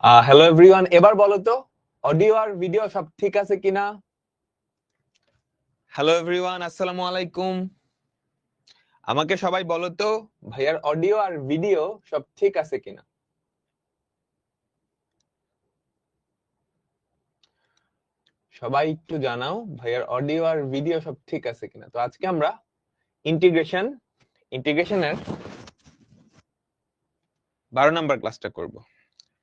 Hello everyone, এবার বলো তো অডিও আর ভিডিও সব ঠিক আছে কিনা। হ্যালো এভরিওয়ান, আসসালামু আলাইকুম। আমাকে সবাই বলো তো ভাইয়ার অডিও আর ভিডিও সব ঠিক আছে কিনা। সবাই একটু জানাও ভাইয়ার অডিও আর ভিডিও সব ঠিক আছে কিনা। তো আজকে আমরা ইন্টিগ্রেশনের 12 নম্বর ক্লাসটা করব।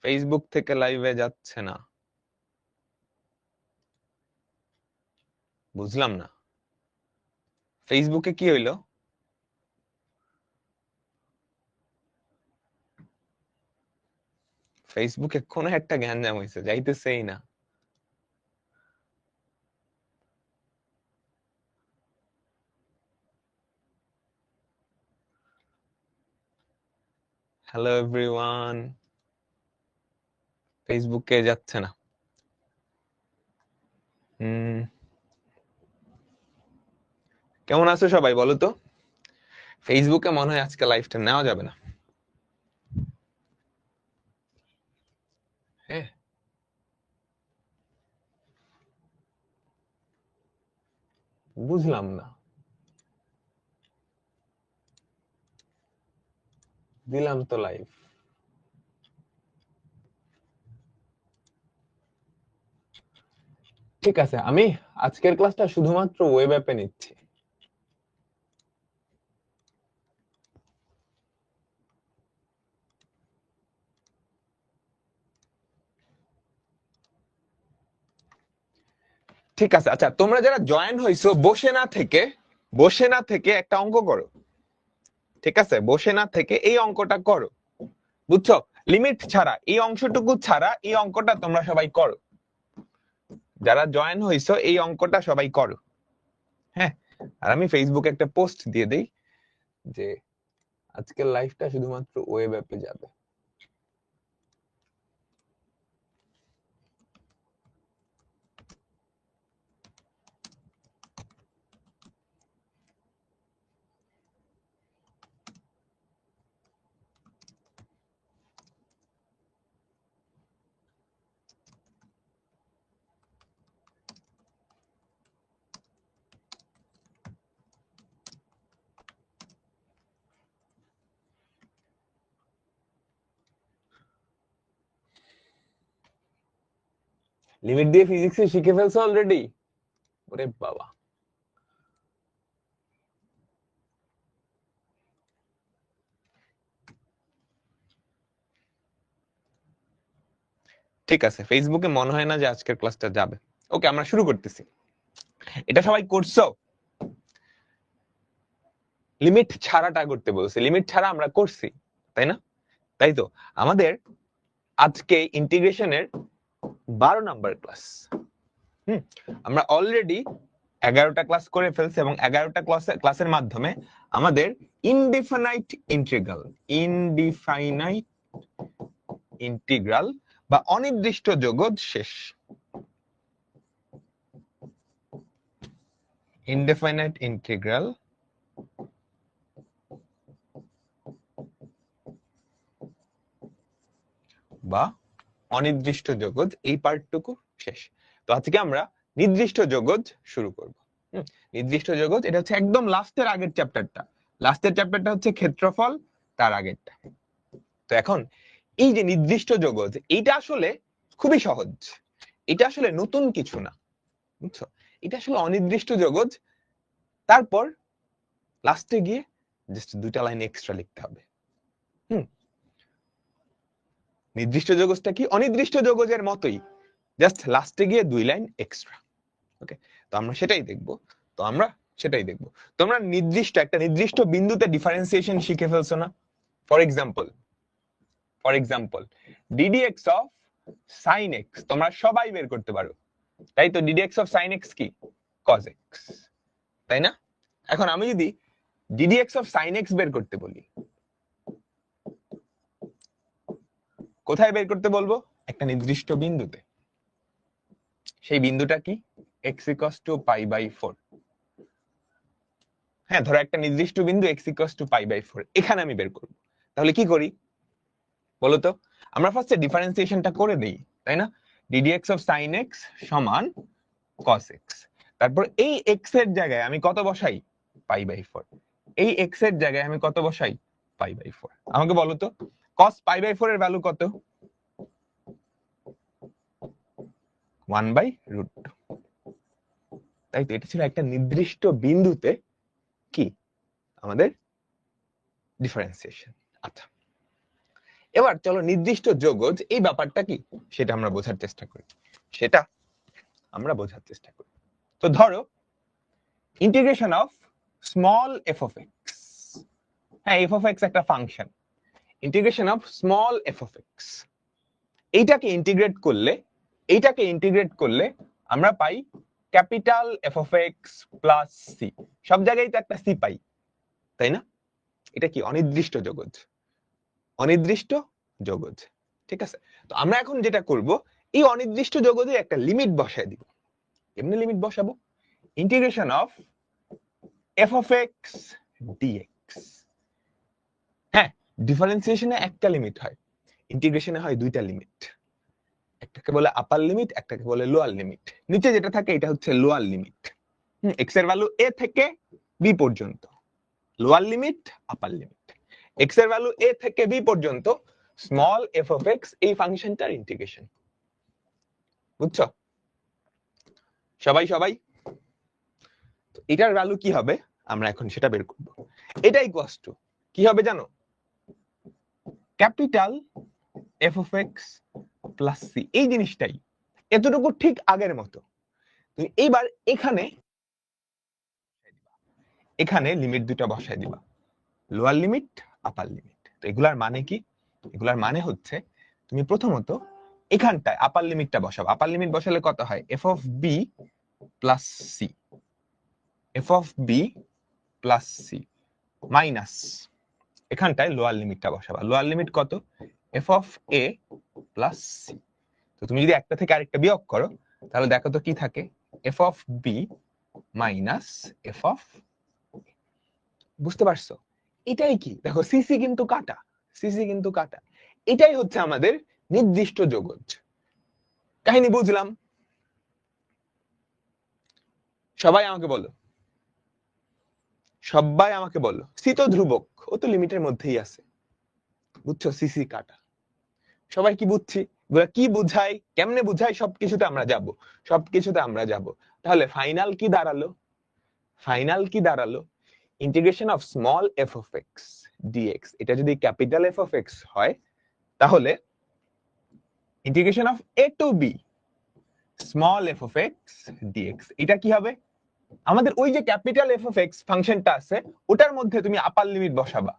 ফেসবুক থেকে লাইভে যাচ্ছে না, বুঝলাম না ফেসবুকে কি হইলো। ফেসবুকে কোনো একটা গ্যাঞ্জাম হয়েছে, যাইতেছেই না। হ্যালো এভরিওয়ান, ফেসবুকে যাচ্ছে না। কেমন আছো সবাই বলো তো। ফেসবুকে মনে হয় আজকে লাইভটা নেওয়া যাবে না। হ্যাঁ, বুঝলাম না। দিলাম তো লাইভ। ঠিক আছে, আমি আজকের ক্লাসটা শুধুমাত্র ওয়েব অ্যাপে নিচ্ছি। ঠিক আছে, আচ্ছা তোমরা যারা জয়েন হইছো বসে না থেকে একটা অঙ্ক করো। ঠিক আছে, বসে না থেকে এই অঙ্কটা করো, বুঝছো? লিমিট ছাড়া এই অংশটুকু ছাড়া এই অঙ্কটা তোমরা সবাই করো। যারা জয়েন হইছো এই অঙ্কটা সবাই করো। হ্যাঁ, আর আমি ফেসবুকে একটা পোস্ট দিয়ে দেই যে আজকের লাইভটা শুধুমাত্র ওয়েব অ্যাপে যাবে। লিমিট দিয়ে ফিজিক্সে শিখে ফেলছো অলরেডি? ওরে বাবা। ঠিক আছে, ফেসবুকে মনে হয় না যে আজকের ক্লাসটা যাবে। ওকে, আমরা শুরু করতেছি। এটা সবাই করছো? লিমিট ছাড়াটা করতে বলছে, লিমিট ছাড়া আমরা করছি, তাই না? তাই তো আমাদের আজকে ইন্টিগ্রেশনের 12 নম্বর ক্লাস। আমরা অলরেডি 11টা ক্লাস করে ফেলছি এবং 11টা ক্লাসের মাধ্যমে আমাদের ইনডিফাইনাইট ইন্টিগ্রাল বা অনির্দিষ্ট যোগজ শেষ। ইনডিফাইনাইট ইন্টিগ্রাল বা অনির্দিষ্ট যোগজ এই পার্টটুকু শেষ। তো আজকে আমরা নির্দিষ্ট যোগজ শুরু করব। নির্দিষ্ট যোগজ এটা হচ্ছে একদম লাস্টের আগের চ্যাপ্টারটা। লাস্টের চ্যাপ্টারটা হচ্ছে ক্ষেত্রফল, তার আগেরটা। তো এখন এই যে নির্দিষ্ট যোগজ, এইটা আসলে খুবই সহজ। এটা আসলে নতুন কিছু না, বুঝছো? এটা আসলে অনির্দিষ্ট যোগজ। তারপর লাস্টে গিয়ে জাস্ট 2টা লাইন এক্সট্রা লিখতে হবে। নির্দিষ্ট যোগজটা কি অনির্দিষ্ট যোগজের মতোই, জাস্ট লাস্টে গিয়ে 2 লাইন এক্সট্রা। ওকে, তো আমরা সেটাই দেখব। তোমরা একটা নির্দিষ্ট বিন্দুতে ডিফারেন্সিয়েশন শিখে ফেলছো না? For example ddx of sin x তোমরা সবাই বের করতে পারো, তাই তো? ddx অফ sin x কি? cos x, তাই না? এখন আমি যদি ddx অফ sin x বের করতে বলি, কোথায় বের করতে বলবো? একটা নির্দিষ্ট বিন্দুতে। সেই বিন্দুটা কি? x equals to π/4। হ্যাঁ, ধরো একটা নির্দিষ্ট বিন্দু x equals to π/4, এখানে আমি বের করব। তাহলে কি করি বলো তো? আমরা ফার্স্টে ডিফারেন্সিয়েশনটা করে দেই, তাই না? ddx অফ sin x সমান cos x। তারপর এই x এর জায়গায় আমি কত বসাই? π/4। এই x এর জায়গায় আমি কত বসাই? π/4। আমাকে বলো তো cos π/4 এর ভ্যালু কত? 1/√2। তাই তো, এটা ছিল একটা নির্দিষ্ট বিন্দুতে কি আমাদের ডিফারেন্সিয়েশন। আচ্ছা, এবার চলো নির্দিষ্ট যোগজ এই ব্যাপারটা কি সেটা আমরা বোঝার চেষ্টা করি। তো ধরো integration of small f of x, হ্যাঁ f of x একটা function, integration of small f of x, এইটাকে ইন্টিগ্রেট করলে আমরা পাই capital f of x plus c। সব জায়গায় তো একটা c পাই, তাই না? এটা কি অনির্দিষ্ট যোগজ, ঠিক আছে? তো আমরা এখন যেটা করব, এই অনির্দিষ্ট যোগজে একটা লিমিট বসায় দিব। এমনি লিমিট বসাবো, integration of f of x dx। হ্যাঁ, ডিফারেন্সিয়েশনে একটা লিমিট হয়, ইন্টিগ্রেশনে হয় দুইটা লিমিট, একটাকে বলে আপার লিমিট, একটাকে বলে লোয়ার লিমিট। নিচে যেটা থাকে এটা হচ্ছে লোয়ার লিমিট, x এর ভ্যালু a থেকে b পর্যন্ত লোয়ার লিমিট, আপার লিমিট। x এর ভ্যালু a থেকে b পর্যন্ত স্মল f of x, এই ফাংশনটার ইন্টিগ্রেশন। বুঝছো সবাই? এটার ভ্যালু কি হবে আমরা এখন সেটা বের করব। এটা ইকুয়ালস টু কি হবে জানো? Capital f of x plus c। এই জিনিসটাই, এতটুকু ঠিক আগের মতো। তুমি এইবার এখানে লিমিট দুটো বসায় দিবা, লোয়ার লিমিট, আপার লিমিট। তো এগুলার মানে কি? এগুলার মানে হচ্ছে তুমি প্রথমত এখানটায় আপার লিমিটটা বসাবো। আপার লিমিট বসালে কত হয়? f of b plus c, f of b plus c minus এখানটায় লোয়ার লিমিটটা বসাবা। লোয়ার লিমিট কত? f of a plus c। তো তুমি যদি একটা থেকে আরেকটা বিয়োগ করো তাহলে দেখো তো কি থাকে? f of b minus f of a। বুঝতে পারছো? এটাই কি, দেখো সিসি কিন্তু কাটা, এটাই হচ্ছে আমাদের নির্দিষ্ট যোগজ। কাহিনী বুঝলাম? সবাই আমাকে বলো, সি তো ধ্রুবক, ও তো লিমিটের মধ্যেই আছে। বুঝছো? সিসি কাটা। সবাই কি বুঝছি? এগুলা কি বুঝাই, কেমনে বুঝাই, সবকিছুতে আমরা যাব। তাহলে ফাইনাল কি দাঁড়ালো? Integration of small f of x dx, এটা যদি ক্যাপিটাল f of x হয় তাহলে integration of a to b small f of x dx, এটা কি হবে? আমাদের ওই যে ক্যাপিটাল f of x ফাংশনটা আছে ওটার মধ্যে তুমি আপার লিমিট বসাবা,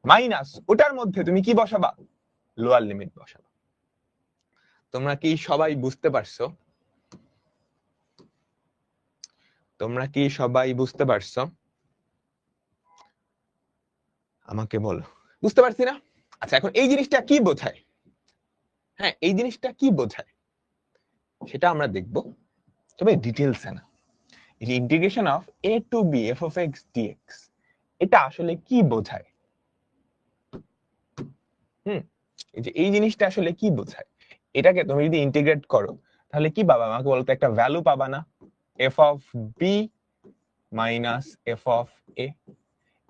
মাইনাস ওটার মধ্যে তুমি কি বসাবা? Lower limit বসাবা। তোমরা কি সবাই বুঝতে পারছো? আমাকে বলো, বুঝতে পারছি না? আচ্ছা, এখন এই জিনিসটা কি বোঝায়? হ্যাঁ, এই জিনিসটা কি বোঝায় সেটা আমরা দেখব, তবে ডিটেইলসে না। এই integration of a to b f of x dx, এটা আসলে কি বোঝায়? এই জিনিসটা আসলে কি বোঝায়? এটাকে তুমি যদি ইন্টিগ্রেট করো তাহলে কি পাবা? আমাকে বলতো, একটা ভ্যালু পাবা না? f of b minus f of a।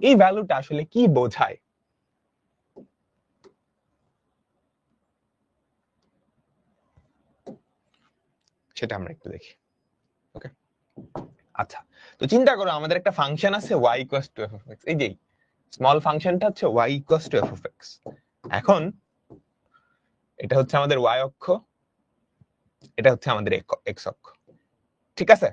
এই ভ্যালুটা আসলে কি বোঝায়? সেটা আমরা একটু দেখি। ওকে, আচ্ছা, তো চিন্তা করো আমাদের একটা ফাংশন আছে y equals to f of x। এই যে স্মল ফাংশনটা হচ্ছে y equals to f of x। এখন এটা হচ্ছে আমাদের y অক্ষ, এটা হচ্ছে আমাদের x অক্ষ, ঠিক আছে?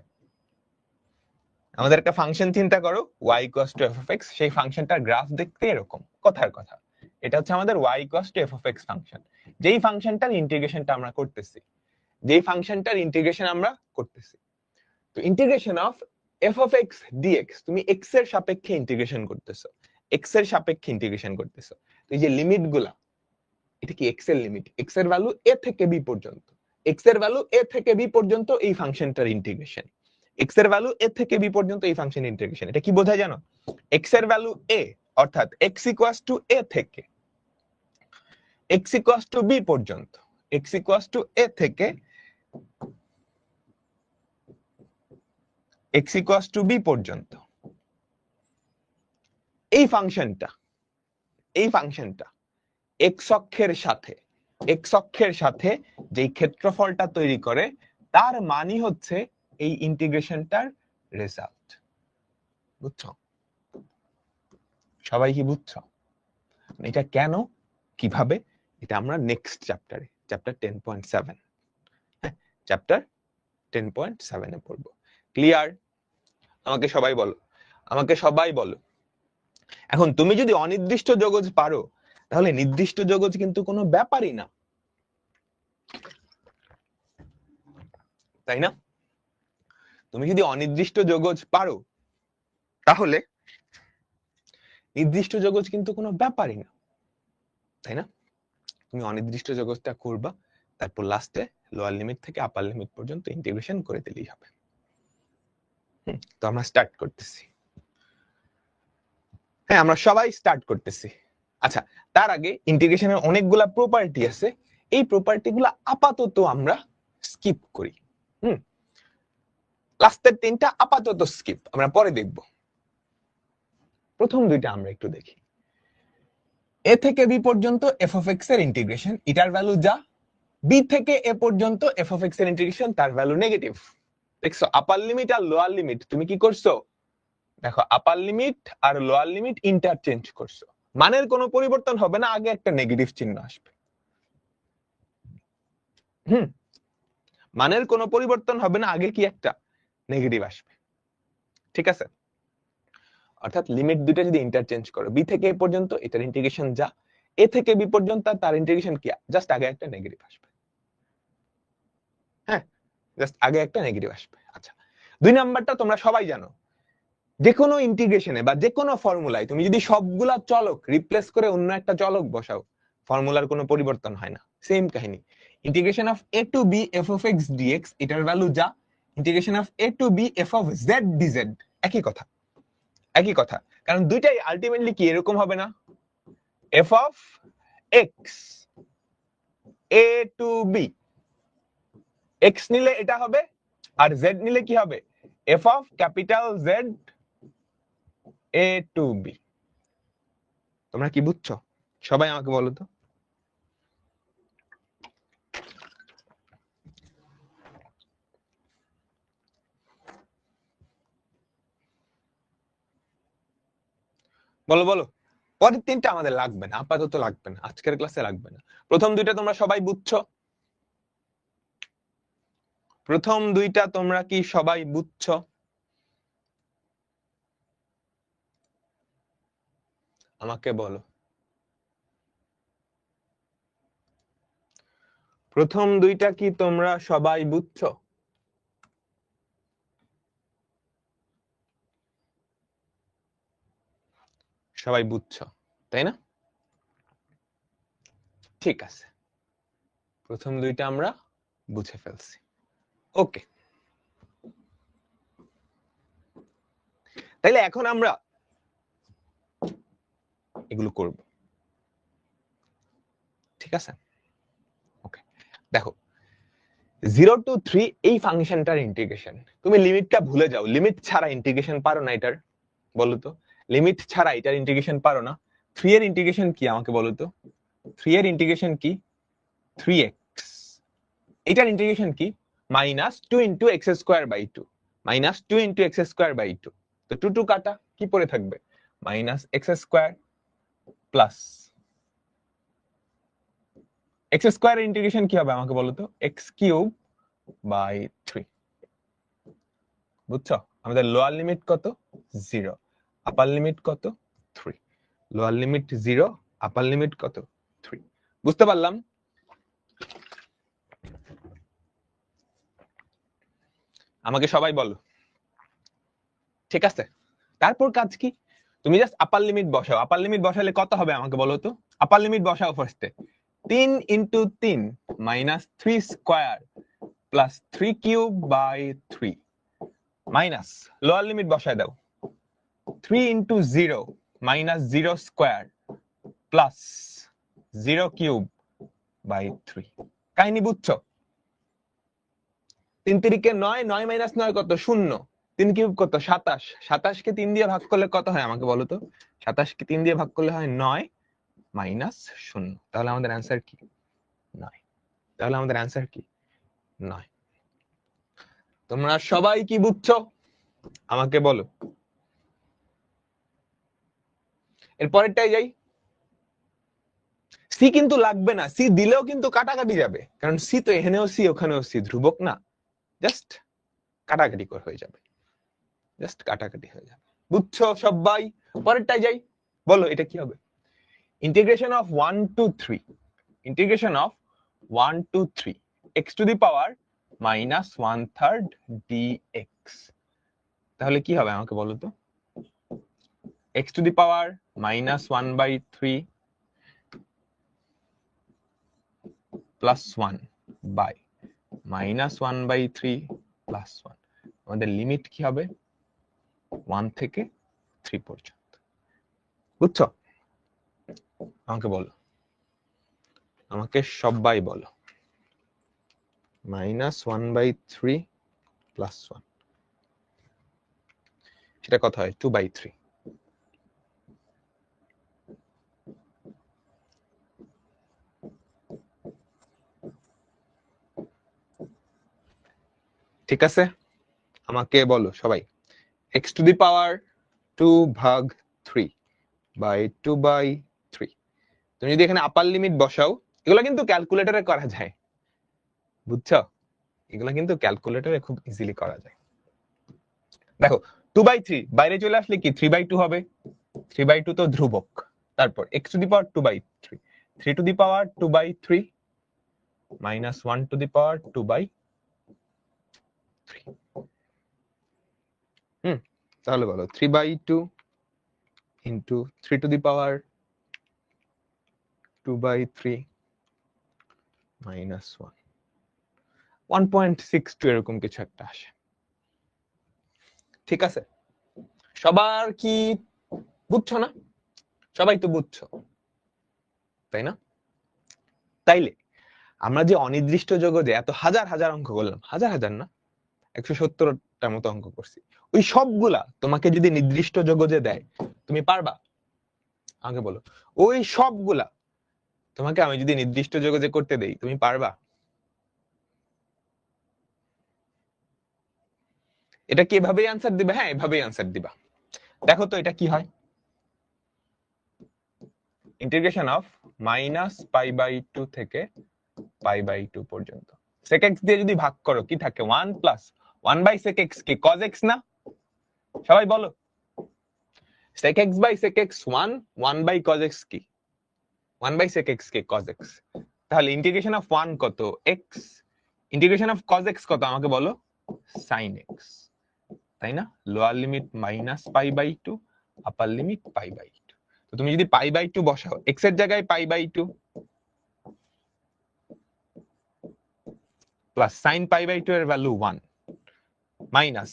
আমাদের একটা ফাংশন চিন্তা করো y equals to f of x, সেই ফাংশনটার গ্রাফ দেখতে এরকম। কথার কথা, এটা হচ্ছে আমাদের y equals to f of x function, যেই ফাংশনটার ইন্টিগ্রেশনটা আমরা করতেছি, তো integration of f of x dx, তুমি x এর সাপেক্ষে ইন্টিগ্রেশন করতেছো, তো এই যে লিমিট গুলা, এটা কি x এর লিমিট, x এর ভ্যালু a থেকে b পর্যন্ত, এই ফাংশনটার ইন্টিগ্রেশন, x এর ভ্যালু a থেকে b পর্যন্ত এই ফাংশনের ইন্টিগ্রেশন। এটা কি বোঝায় জানো? x এর ভ্যালু a, অর্থাৎ x ইকুয়ালস টু a থেকে x ইকুয়ালস টু বি পর্যন্ত, x ইকুয়ালস টু এ থেকে x ইকুয়ালস টু বি পর্যন্ত এই ফাংশনটা x অক্ষের সাথে যেই ক্ষেত্রফলটা তৈরি করে তার মানই হচ্ছে এই ইন্টিগ্রেশনটার রেজাল্ট। বুঝছো? সবাই কি বুঝছো? এটা কেন, কিভাবে, এটা আমরা নেক্সট চ্যাপ্টারে, চ্যাপ্টার 10.7, চ্যাপ্টার 10.7 এ পড়বো। ক্লিয়ার? আমাকে সবাই বলো। এখন তুমি যদি অনির্দিষ্ট যোগজ পারো তাহলে নির্দিষ্ট যোগজ কিন্তু কোনো ব্যাপারই না, তাই না? তুমি যদি অনির্দিষ্ট যোগজ পারো তাহলে নির্দিষ্ট যোগজ কিন্তু কোনো ব্যাপারই না, তাই না? তুমি অনির্দিষ্ট যোগজটা করবা, তারপর লাস্টে লোয়ার লিমিট থেকে আপার লিমিট পর্যন্ত ইন্টিগ্রেশন করে দিলেই হবে। তো আমরা স্টার্ট করতেছি। হ্যাঁ, আমরা সবাই স্টার্ট করতেছি। আচ্ছা, তার আগে ইন্টিগ্রেশনের অনেকগুলা প্রপার্টি আছে, এই প্রপার্টিগুলো আপাতত আমরা স্কিপ করি। লাস্টের তিনটা আপাতত স্কিপ, আমরা পরে দেখব। প্রথম দুইটা আমরা একটু দেখি। এ থেকে বি পর্যন্ত এফ অফ এক্স এর ইন্টিগ্রেশন, এটার ভ্যালু যা, বি থেকে এ পর্যন্ত এফ অফ এক্স এর ইন্টিগ্রেশন, তার ভ্যালু নেগেটিভ। দেখছো আপার লিমিট আর লোয়ার লিমিট তুমি কি করছো? দেখো আপার লিমিট আর লোয়ার লিমিট ইন্টারচেঞ্জ করছো, মানের কোনো পরিবর্তন হবে না, আগে একটা নেগেটিভ চিহ্ন আসবে। মানের কোনো পরিবর্তন হবে না, আগে কি একটা নেগেটিভ আসবে। ঠিক আছে? অর্থাৎ লিমিট দুটো যদি ইন্টারচেঞ্জ করো, বি থেকে এ পর্যন্ত এটার ইন্টিগ্রেশন যা, এ থেকে বি পর্যন্ত তার ইন্টিগ্রেশন কি, জাস্ট আগে একটা নেগেটিভ আসবে। হ্যাঁ, জাস্ট আগে একটা নেগেটিভ আসবে। আচ্ছা, দুই নাম্বারটা তোমরা সবাই জানো, যে কোনো ইন্টিগ্রেশনে বা যে কোনো ফর্মুলায় তুমি যদি সবগুলা চলক রিপ্লেস করে অন্য একটা চলক বসাও, ফর্মুলার কোনো পরিবর্তন হয় না। সেম কাহিনী, integration of a to b f of x dx, এটার ভ্যালু যা, integration of a to b f of z dz, একই কথা, কারণ দুইটাই আলটিমেটলি কি এরকম হবে না, f of x a to b, x নিলে এটা হবে আর z নিলে কি হবে, f of capital Z a to b। তোমরা কি বুঝছো? সবাই আমাকে বলো তো। বলো। পরের তিনটা আমাদের লাগবে না, আপাতত লাগবে না, আজকের ক্লাসে লাগবে না। প্রথম দুইটা তোমরা সবাই বুঝছো? প্রথম দুইটা তোমরা কি সবাই বুঝছো? আমাকে বলো। প্রথম দুইটা কি তোমরা সবাই বুঝছো? সবাই বুঝছো, তাই না? ঠিক আছে, প্রথম দুইটা আমরা বুঝে ফেলছি। ওকে, তাইলে এখন আমরা এগুলো করব। ঠিক আছে, ওকে। দেখো 0 to 3 এই ফাংশনটার ইন্টিগ্রেশন, তুমি লিমিটটা ভুলে যাও, লিমিট ছাড়া ইন্টিগ্রেশন পারো না এটার, বলো তো। লিমিট ছাড়া এটার ইন্টিগ্রেশন পারো না। 3 এর ইন্টিগ্রেশন কি আমাকে বলো তো। 3 এর ইন্টিগ্রেশন কি, 3x। এটার ইন্টিগ্রেশন কি, -2 into x square by 2, -2 into x square by 2। তো 2 2 কাটা, কি পড়ে থাকবে, -x square plus x square এর ইন্টিগ্রেশন কি হবে আমাকে বলো তো, x কিউব বাই 3। বুঝছো? আমাদের লোয়ার লিমিট কত, 0, আপার লিমিট কত, 3। লোয়ার লিমিট 0, আপার লিমিট কত, 3। বুঝতে পারলাম? আমাকে সবাই বলো। ঠিক আছে, তারপর কাজ কি, তুমি জাস্ট আপার লিমিট বসাও। আপার লিমিট বসালে কত হবে আমাকে বলো তো। আপার লিমিট বসাও ফার্স্টে, 3 into 3 -3 square plus 3 cube by 3 minus lower limit বসায় দাও, 3 into 0 -0 square plus 0 cube by 3। কাহিনী বুঝছো? 3 তিরিকে 9, 9 মাইনাস 9 কত? 0। 3 কিউব কত? 27। 27 কে 3 দিয়ে ভাগ করলে কত হয় আমাকে বলো তো? 27 কে 3 দিয়ে ভাগ করলে হয় 9 মাইনাস 0। তাহলে আমাদের অ্যান্সার কি? 9। তাহলে আমাদের অ্যান্সার কি? 9। তোমরা সবাই কি বুঝছো আমাকে বলো। এরপরেরটাই যাই। সি কিন্তু লাগবে না, সি দিলেও কিন্তু কাটাকাটি যাবে, কারণ সি তো এখানেও সি ওখানেও সি, ধ্রুবক না, জাস্ট কাটাকাটি করে হয়ে যাবে, জাস্ট কাটাকাটি হয়ে যাবে। বুঝছো সবাই? পরেরটাই যাই, বলো এটা কি হবে? Integration of 1 to 3, integration of 1 to 3 x to the power minus 1/3 dx। তাহলে কি হবে আমাকে বলো তো? x to the power minus 1/3 plus 1 by minus 1/3 plus 1। আমাদের লিমিট কি হবে? 1 থেকে 3 পর্যন্ত। বুঝছো? আমাকে বলো, আমাকে সবাই বলো। মাইনাস 1/3 প্লাস 1, সেটা কত হয়? 2/3। ঠিক আছে, আমাকে বলো সবাই। x টু দি পাওয়ার 2 ভাগ 3 বাই 2/3। তুমি যদি এখানে আপার লিমিট বসাও, এগুলো কিন্তু ক্যালকুলেটরে করা যায়, বুঝছো? এগুলো কিন্তু ক্যালকুলেটরে খুব ইজিলি করা যায়। দেখো 2/3 বাইরে চলে আসলে কি 3/2 হবে, 3/2 তো ধ্রুবক। তারপর x to the power 2/3, 3 to the power 2/3 minus 1 to the power 2/3। তাহলে বলো 3/2 into 3 to the power 2/3 minus 1, 1.62 এরকম কিছু একটা আসে। ঠিক আছে, সবার কি বুঝছো না? সবাই তো বুঝছো, তাই না? তাইলে আমরা যে অনির্দিষ্ট জগতে এত হাজার হাজার অঙ্ক করলাম, হাজার হাজার না, 170টার মতো অঙ্ক করছি, ওই সবগুলা তোমাকে যদি নির্দিষ্ট জগতে দেয় তুমি পারবা? আমাকে বলো, ওই সবগুলা তোমাকে আমি যদি নির্দিষ্ট জগতে করতে দেই তুমি পারবা? এটা কি এভাবেই আনসার দিবে? হ্যাঁ, এভাবেই আনসার দিবা। দেখো তো এটা কি হয়। ইন্টিগ্রেশন অফ মাইনাস π/2 থেকে π/2 পর্যন্ত sec x দিয়ে যদি ভাগ করো কি থাকে? 1 প্লাস 1/sec x কি cos x না? সবাই বলো, sec x by sec x 1, 1/cos x কি? 1/sec x কি cos x। তাহলে ইন্টিগ্রেশন অফ 1 কত? x, integration of cos x কত আমাকে বলো? sin x, তাই না? Lower limit minus π/2, upper limit π/2। তো তুমি যদি π/2 বসাও x এর জায়গায় π/2 প্লাস sin π/2 এর ভ্যালু 1 মাইনাস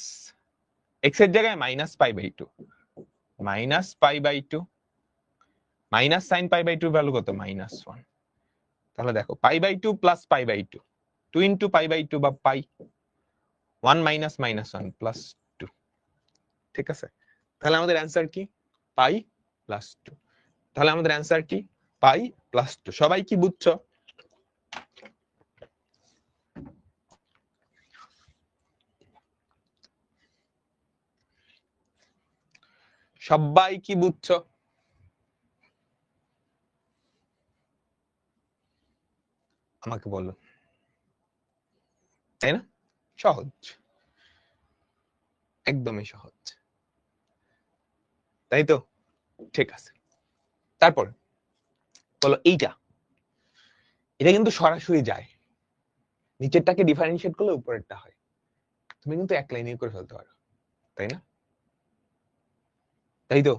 x এর জায়গায় minus π/2 minus π/2 minus sin π/2 value কত? মাইনাস 1। তাহলে দেখো π/2 প্লাস π/2, 2 ইন্টু π/2 বা পাই, 1 মাইনাস মাইনাস 1 প্লাস 2। ঠিক আছে, তাহলে আমাদের অ্যান্সার কি? পাই প্লাস 2। তাহলে আমাদের অ্যান্সার কি? পাই প্লাস 2। সবাই কি বুঝছো? সবাই কি বুঝছো? আমাকে বলো, তাই না? সহজ, একদমই সহজ, তাই তো? ঠিক আছে, তারপর বলো এইটা, এটা কিন্তু সরাসরি যায়, নিচেরটাকে ডিফারেন্সিয়েট করলে উপরেরটা হয়। তুমি কিন্তু এক লাইনে করে ফেলতে পারো, তাই না? তাই তো?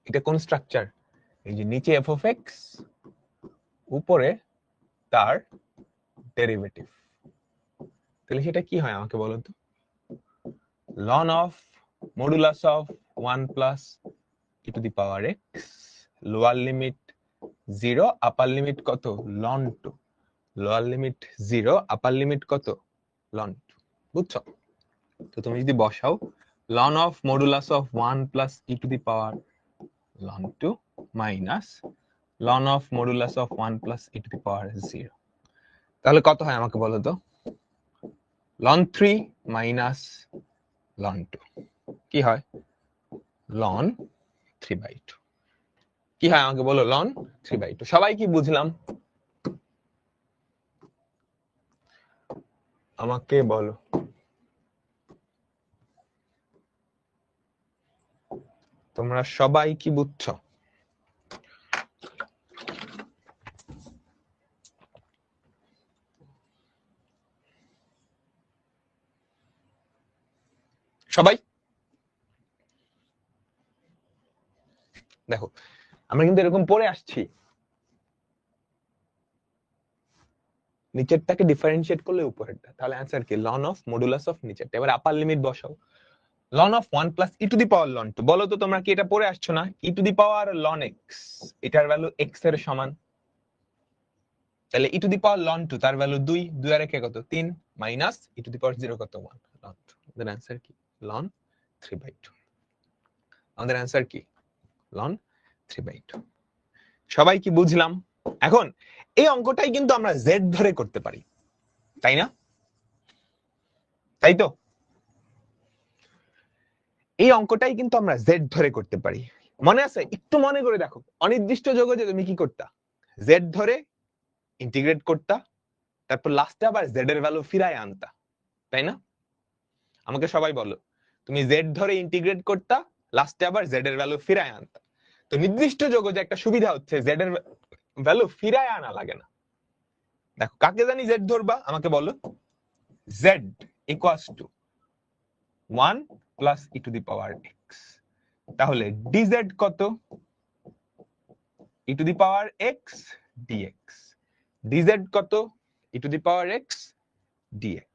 এটা কোন স্ট্রাকচার? এই যে নিচে f of x, উপরে তার ডেরিভেটিভ। তাহলে সেটা কি হয় আমাকে বলো তো? ln of modulus of 1 plus e to the power x, lower limit 0, upper limit কত? ln 2 lower limit 0, upper limit কত ln 2, বুঝছো? তো তুমি যদি বসাও ln of modulus of 1 plus e to the power ln 2 minus ln of modulus of 1 plus e to the power 0, তাহলে কত হয় আমাকে বলো তো? ln 3 মাইনাস ln 2 কি হয়? ln 3/2 কি হয় আমাকে বলো? ln 3/2। সবাই কি বুঝলাম? আমাকে বলো। তোমরা সবাই কি বুঝছো? সবাই দেখো, আমরা কিন্তু এরকম পড়ে আসছি, নিচেরটাকে ডিফারেন্সিয়েট করলে উপরেরটা, তাহলে অ্যান্সার কি? ln অফ মডুলাস অফ নিচেরটা। এবার আপার লিমিট বসাও, ln of 1 plus e to the power ln 2। বলো তো তোমরা কি এটা পড়ে আসছো না? e to the power ln x, এটার ভ্যালু x এর সমান, তাহলে e to the power ln 2 তার ভ্যালু 2, 2 আর 1 কত 3, minus e to the power 0 কত 1, ln 2। আমাদের অ্যান্সার কি? ln 3/2। আমাদের অ্যান্সার কি? ln 3/2। সবাই কি বুঝলাম? এখন এই অঙ্কটাই কিন্তু আমরা z ধরে করতে পারি, তাই না? তাই তো? এই অঙ্কটাই কিন্তু আমরা z ধরে করতে পারি। মনে আছে? একটু মনে করে দেখো, অনির্দিষ্ট যোগজে তুমি কি করতা? z ধরে ইন্টিগ্রেট করতা, তারপর লাস্টে আবার z এর ভ্যালু ফিরায় আনতা, তাই না? আমাকে সবাই বলো, তুমি z ধরে ইন্টিগ্রেট করতা, লাস্টে আবার z এর ভ্যালু ফিরায় আনতা। তো নির্দিষ্ট যোগজে একটা সুবিধা হচ্ছে z এর ভ্যালু ফিরায় আনা লাগে না। দেখো কাকে জানি z ধরবা, আমাকে বলো। z equals to 1 plus e to the power x, তাহলে dz কত? e to the power x dx। dz কত? e to the power x dx।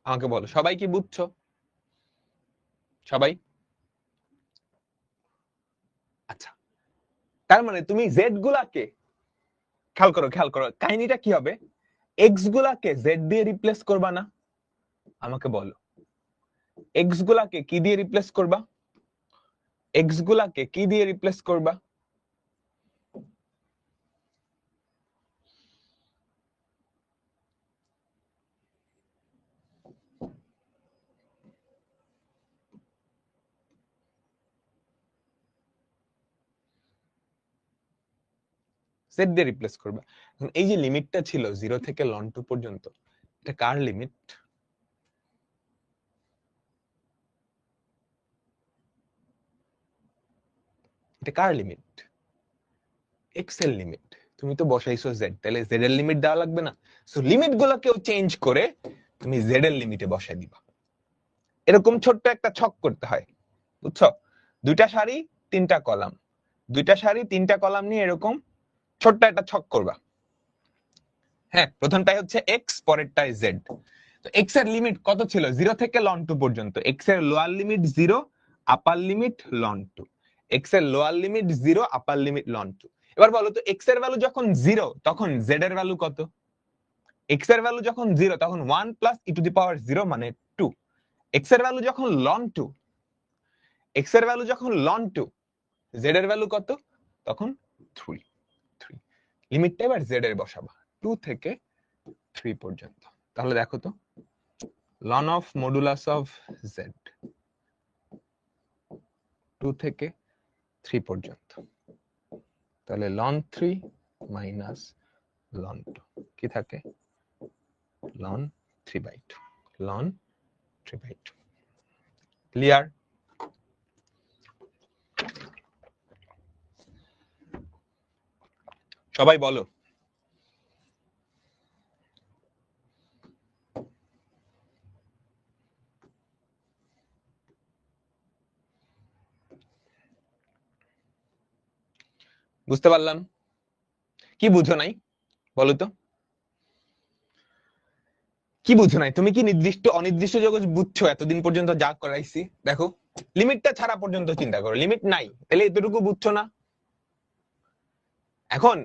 আমাকে বলো, সবাই কি বুঝছো? সবাই? আচ্ছা, তার মানে তুমি z গুলাকে খেয়াল করো কাহিনীটা কি হবে, x গুলাকে z দিয়ে রিপ্লেস করবা না? আমাকে বলো, x গুলাকে কি দিয়ে রিপ্লেস করবা? x গুলাকে কি দিয়ে রিপ্লেস করবা? z দিয়ে রিপ্লেস করবা। এই যে লিমিটটা ছিল 0 থেকে ln 2 পর্যন্ত, এটা কার লিমিট? এটা কার লিমিট? x এর লিমিট। তুমি তো বসাইছো z, তাহলে z এর লিমিট দেওয়া লাগবে না? সো লিমিট গুলোকেও চেঞ্জ করে তুমি z এর লিমিটে বসাই দিবা। এরকম ছোট্ট একটা ছক করতে হয়, বুঝছো? দুইটা সারি তিনটা কলাম, দুইটা সারি তিনটা কলাম নিয়ে এরকম ছোট্ট একটা ছক করবা। হ্যাঁ, প্রথমটাই হচ্ছে x, পরেরটাই z। তো x এর লিমিট কত ছিল? 0 থেকে ln 2 পর্যন্ত। x এর lower limit 0, upper limit ln 2। x এর lower limit 0, upper limit ln 2। এবার বলো তো x এর ভ্যালু যখন 0 তখন z এর ভ্যালু কত? x এর ভ্যালু যখন 0 তখন 1 plus e to the power 0 মানে 2। x এর ভ্যালু যখন ln 2, x এর ভ্যালু যখন ln 2, z এর ভ্যালু কত? তখন 3। 3 লিমিটটা এবার z এর বসাবা 2 থেকে 3 পর্যন্ত। তাহলে দেখো তো, ln of modulus of z 2 থেকে 3 পর্যন্ত, তাহলে ln 3 মাইনাস ln 2 কি থাকে? ln 3/2। ln 3/2। ক্লিয়ার? সবাই বলো। বুঝতে পারলাম? কি বুঝো নাই বলো তো? কি বুঝো নাই? তুমি কি নির্দিষ্ট অনির্দিষ্ট জগৎ বুঝছো এতদিন পর্যন্ত যা করাইছি? দেখো লিমিটটা ছাড়া পর্যন্ত চিন্তা করো, লিমিট নাই, তাহলে এতটুকু বুঝছো না? এখন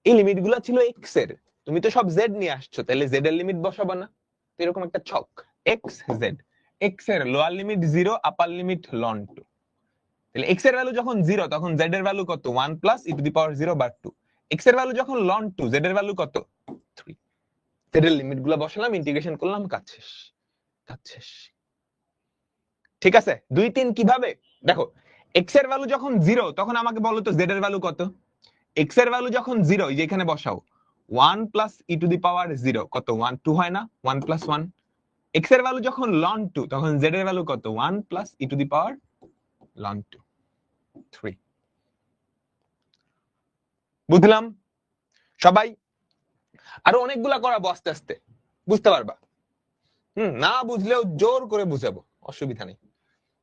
এই লিমিট গুলা ছিল এক্স এর, তুমি তো সব জেড নিয়ে আসছো, তাহলে জেড এর লিমিট বসাবা না? এরকম একটা ছক, এক্স জেড, এক্স এর লোয়ার লিমিট 0, আপার লিমিট লন 2। তাহলে এক্স এর ভ্যালু যখন 0 তখন জেড এর ভ্যালু কত? 1 plus E two the power 0 bar 2। X এর ভ্যালু যখন লন 2, জেড এর ভ্যালু কত? 3। জেড এর লিমিট গুলা বসালাম, ইন্টিগ্রেশন করলাম, কাজ শেষ, কাজ শেষ। ঠিক আছে, 2 3 কিভাবে? দেখো এক্স এর ভ্যালু যখন 0 তখন আমাকে বলো তো জেড এর ভ্যালু কত? এক্স এর ভ্যালু যখন 0, এই যে এখানে বসাও, 1 plus E two the power 0 কত? 1 2 হয় না? 1 প্লাস 1। এক্স এর ভ্যালু যখন লন 2 তখন জেড এর ভ্যালু কত? 1 plus E two the power loan 2, 3। বুঝলাম সবাই? আরো অনেকগুলা করাবো আস্তে আস্তে, বুঝতে পারবা। না বুঝলেও জোর করে বুঝাবো, অসুবিধা নেই।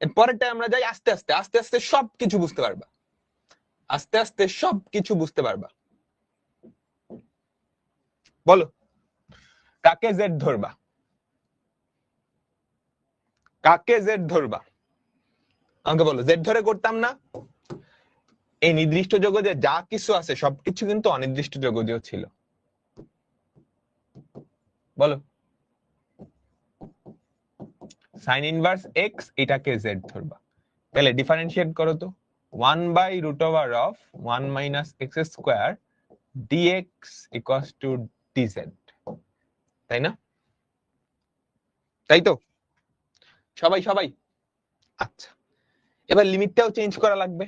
এর পরেরটা আমরা যাই আস্তে আস্তে, আস্তে আস্তে সবকিছু বুঝতে পারবা, আস্তে আস্তে সবকিছু বুঝতে পারবা। বলো কাকে জেড ধরবা? কাকে জেড ধরবা? আমাকে বলো। জেড ধরে করতাম না? এই নির্দিষ্ট জগতে যা কিছু আছে সবকিছু কিন্তু অনির্দিষ্ট জগতেও ছিল। বলো সাইন ইনভার্স এক্স, এটাকে জেড ধরবা। তাহলে ডিফারেন্সিয়েট করো তো, 1 by root over of 1 minus x square dx equals to dz, তাই না? তাই তো সবাই সবাই? আচ্ছা, এবার লিমিটটাও চেঞ্জ করা লাগবে,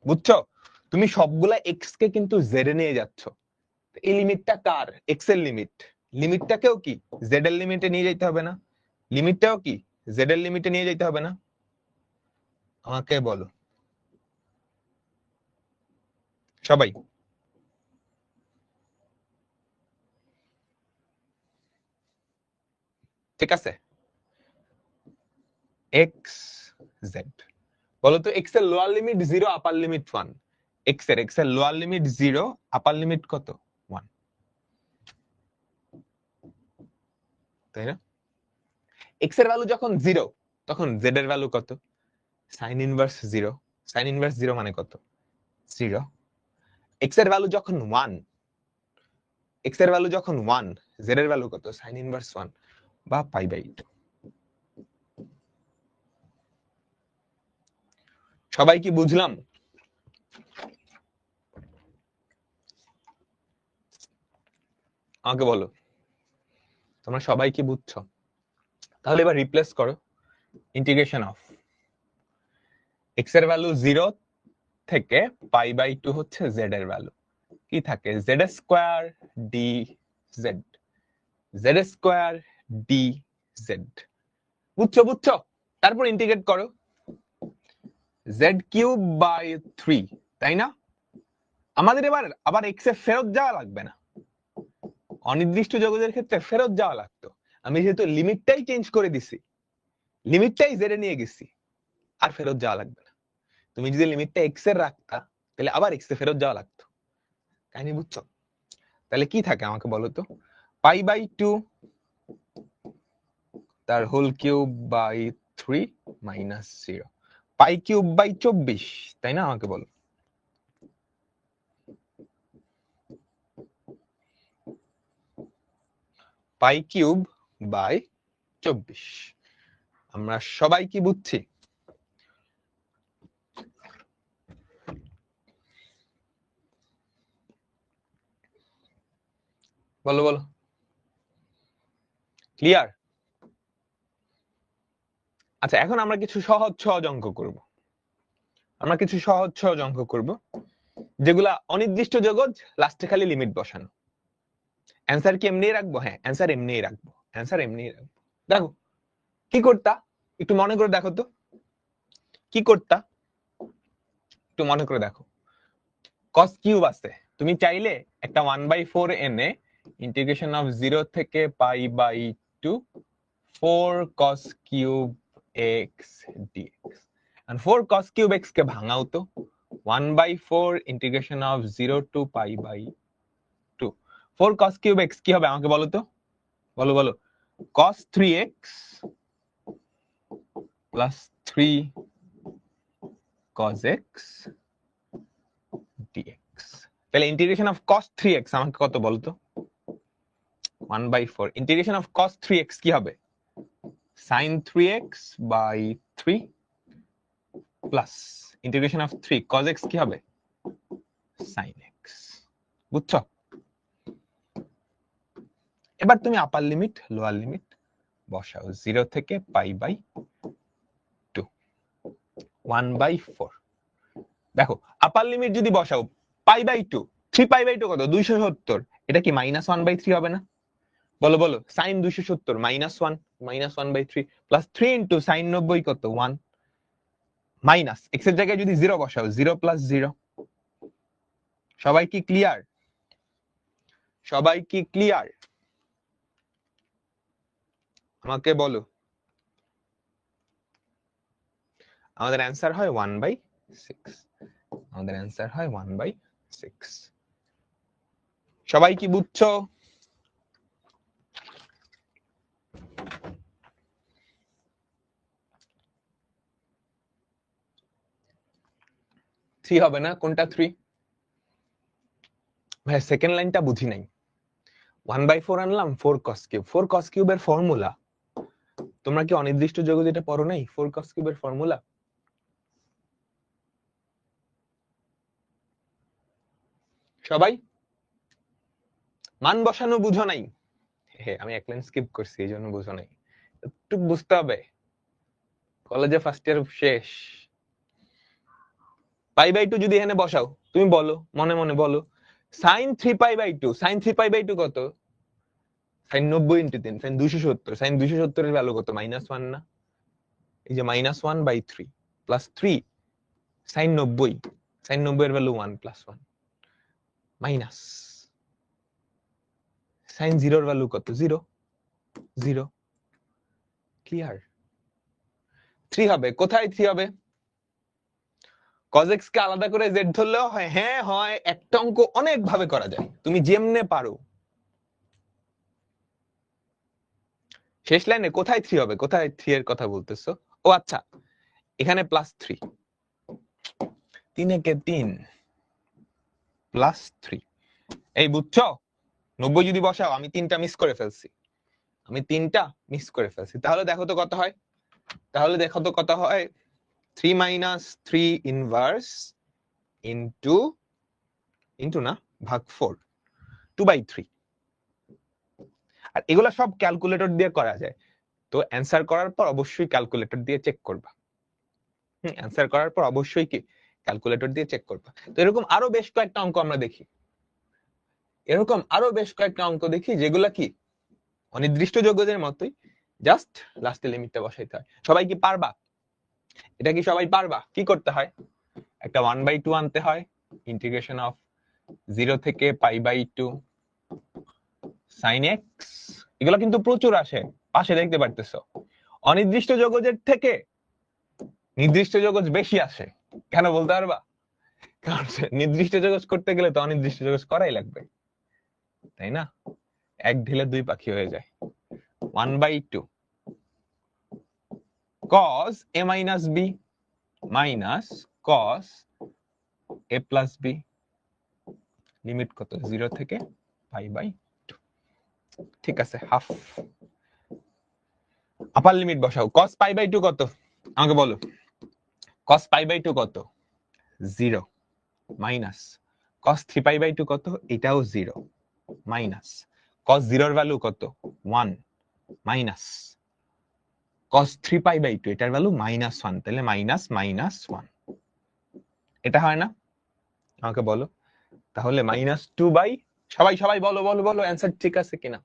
বুঝছো? তুমি সবগুলা এক্স কে কিন্তু জেড এ নিয়ে যাচ্ছ, এই লিমিটটা কার? এক্স এর লিমিট, লিমিটটাকেও কি জেড এর লিমিটে নিয়ে যেতে হবে না? লিমিটটাও কি জেড এর লিমিটে নিয়ে যেতে হবে না? আমাকে বলো সবাই। ঠিক আছে, এক্স জেড। বলো তো এক্স এর lower limit 0, upper limit 1। X এর লোয়ার লিমিট 0, আপার লিমিট কত? 1, তাই না? এক্স এর ভ্যালু যখন 0 তখন জেড এর ভ্যালু কত? সাইন ইনভার্স 0, সাইন ইনভার্স 0 মানে কত? 0। এক্স এর ভ্যালু যখন 1, এক্স এর ভ্যালু যখন 1, জেড এর ভ্যালু কত? সাইন ইনভার্স 1 বা পাই বাই 2। সবাই কি বুঝলাম? আমাকে বলো তোমরা সবাই কি বুঝছো? তাহলে এবার রিপ্লেস করো, ইন্টিগ্রেশন অফ এক্স এর ভ্যালু 0 থেকে পাই বাই 2 হচ্ছে জেড এর ভ্যালু, কি থাকে? Z square D Z, Z square D Z. বুঝছো বুঝছো? তারপর ইন্টিগ্রেট করো, জেড কিউব বাই 3, তাই না? আমাদের এবার আবার এক্স এ ফেরত যাওয়া লাগবে না, অনির্দিষ্ট জগতের ক্ষেত্রে ফেরত যাওয়া লাগতো। আমি যেহেতু লিমিটটাই চেঞ্জ করে দিছি, লিমিটটাই জেড এ নিয়ে গেছি, আর ফেরত যাওয়া লাগবে না। তুমি যদি লিমিটটা এক্স এর রাখতা তাহলে আবার এক্স এ ফেরত যাওয়া লাগতো। কাহিনী বুঝছো? তাহলে কি থাকে আমাকে বলো তো? পাই বাই 2 তার whole cube by 3 minus 0, pi cube by 24, তাই না? আমাকে বলো পাই কিউব বাই 24। আমরা সবাই কি বুঝছি? বলো বলো, ক্লিয়ার? আচ্ছা, এখন আমরা কিছু সহজ সহজ অঙ্ক করব, আমরা কিছু সহজ সহজ অঙ্ক করব যেগুলা অনির্দিষ্ট জগৎ, লাস্টে খালি লিমিট বসানো। অ্যান্সার কি এমনিই রাখবো? হ্যাঁ, অ্যান্সার এমনিই রাখবো, অ্যান্সার এমনিই রাখবো। দেখো কি করতা, একটু মনে করে দেখো তো কি করতা, একটু মনে করে দেখো। cos কিউব আছে, তুমি চাইলে একটা 1/4 এনে ইন্টিগ্রেশন অফ 0 থেকে pi by 2 4 cos cube x dx, and 4 cos cube x কে ভাঙাও তো, 1/4 integration of 0 to pi by 2, 4 cos cube x কি হবে আমাকে বলো তো, বলো বলো। cos 3x plus 3 cos x dx। তাহলে ইন্টিগ্রেশন অফ cos 3x আমাকে কত বলো তো, 1/4। ইন্টিগ্রেশন অফ cos 3x কি হবে, sin 3x by 3 plus integration of 3 cos x কি হবে, sin x। বুঝছো? এবার তুমি আপার লিমিট লোয়ার লিমিট বসাও, 0 থেকে π/2 1/4। দেখো আপার লিমিট যদি বসাও π/2, 3π/2 কত, 270। এটা কি -1/3 হবে না? বলো বলো, sin 270 -1 -1/3 প্লাস 3 ইন্টু sin 90 কত, 1 মাইনাস x এর জায়গায় যদি 0 বসাও, 0 প্লাস 0। সবাই কি ক্লিয়ার? সবাই কি ক্লিয়ার? আমাকে বলো। আমাদের অ্যান্সার হয় 1/6। আমাদের অ্যান্সার হয় 1/6। সবাই কি বুঝছো? থ্রি হবে না? কোনটা থ্রি? ভাই সেকেন্ড লাইনটা বুঝি নাই। 1/4 আনলাম, 4 cos কিউব। 4 cos কিউবের ফর্মুলা তোমরা কি অনির্দিষ্ট জগৎ এটা পড়ো নাই? 4 cos কিউবের ফর্মুলা সবাই মান বসানো বুঝো নাই? হ্যাঁ আমি এক লাইন স্কিপ করছি এই জন্য বুঝো নাই, একটু বুঝতে হবে। কলেজে ফার্স্ট ইয়ার শেষ। π/2 যদি এখানে বসাও, তুমি বলো মনে মনে বলো, sin 3π/2, sin 3π/2 কত, sin 90 ইন্টু 3, sin 270। sin 270 এর ভ্যালু কত, -1 না? এই যে -1/3 প্লাস 3 sin 90, sin 90 এর ভ্যালু 1 প্লাস 1 মাইনাস sin 0 এর ভ্যালু কত, 0 0। ক্লিয়ার? 3 হবে। কোথায় 3 হবে? cos x কে আলাদা করে z ধরলেও হয়, হ্যাঁ হয়। একটা অঙ্ক অনেক ভাবে করা যায়, তুমি যেমনে পারো। শেষ লাইনে কোথায় 3 হবে, কোথায় 3 এর কথা বলতেছো? ও আচ্ছা, এখানে প্লাস 3, 3 একে 3 প্লাস 3। এই বুঝছো? 90 যদি বসাও, আমি 3টা মিস করে ফেলছি, আমি 3টা মিস করে ফেলছি। তাহলে দেখো তো কত হয়, তাহলে দেখো তো কত হয়, 3 মাইনাস 3 ইনভার্স ইনটু, ইনটু না, ভাগ 4, 2/3। আর এগুলা সব ক্যালকুলেটর দিয়ে করা যায়। তো অ্যান্সার করার পর অবশ্যই ক্যালকুলেটর দিয়ে চেক করবা। অ্যান্সার করার পর অবশ্যই কি ক্যালকুলেটর দিয়ে চেক করবা। তো এরকম আরো বেশ কয়েকটা অঙ্ক আমরা দেখি, এরকম আরো বেশ কয়েকটা অঙ্ক দেখি যেগুলা কি অনির্দিষ্ট যোগদের মতোই, জাস্ট লাস্টে লিমিটটা বসাইতে হয়। সবাই কি পারবা? এটা কি সবাই পারবা? কি করতে হয়, একটা 1/2 আনতে হয়, ইন্টিগ্রেশন অফ 0 থেকে π/2 sin x। এগুলো কিন্তু প্রচুর আসে, পাশে দেখতে পারতেছো। অনির্দিষ্ট যোগজের থেকে নির্দিষ্ট যোগজ বেশি আসে। কেন বলতে পারবা? কারণ নির্দিষ্ট যোগজ করতে গেলে তো অনির্দিষ্ট যোগজ করাই লাগবে, তাই না? এক ঢিলে দুই পাখি হয়ে যায়। 1/2 cos a minus b minus cos a plus b, limit কত, 0 থেকে π/2। ঠিক আছে, হাফ। আপার লিমিট বসাও, cos π/2 কত আমাকে বলো, cos π/2 কত, 0 মাইনাস cos 3π/2 কত, এটাও 0 মাইনাস cos 0 এর ভ্যালু কত, 1 মাইনাস cos 3π/2 এটার ভ্যালু -1, তাহলে -1। এটা হয় না? আমাকে বলো। তাহলে -2 বাই, সবাই সবাই বলো বলো বলো অ্যান্সার ঠিক আছে কিনা।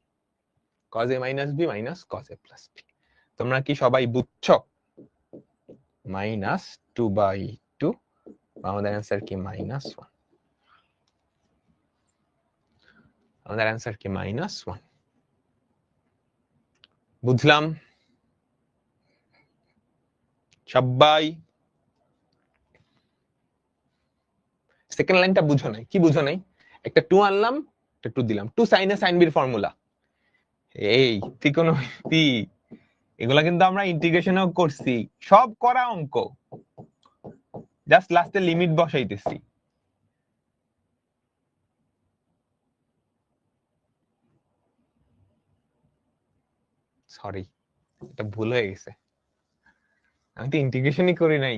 cos a minus b minus cos a plus b। তোমরা কি সবাই বুঝছো? -2/2, আমাদের অ্যান্সার কি -1। আমাদের অ্যান্সার কি -1। বুঝলাম সবাই? সেকেন্ড লাইনটা বুঝো নাই? কি বুঝো নাই? একটা 2 আনলাম, টু দিলাম, টু সাইন এ সাইন বির ফর্মুলা, এই ত্রিকোণমিতি, এগুলা কিন্তু আমরা ইন্টিগ্রেশনও করছি, সব করা অঙ্ক, জাস্ট লাস্টে লিমিট বসাইতেছি। সরি, এটা ভুল হয়ে গেছে, আমি তো ইন্টিগ্রেশনই করি নাই।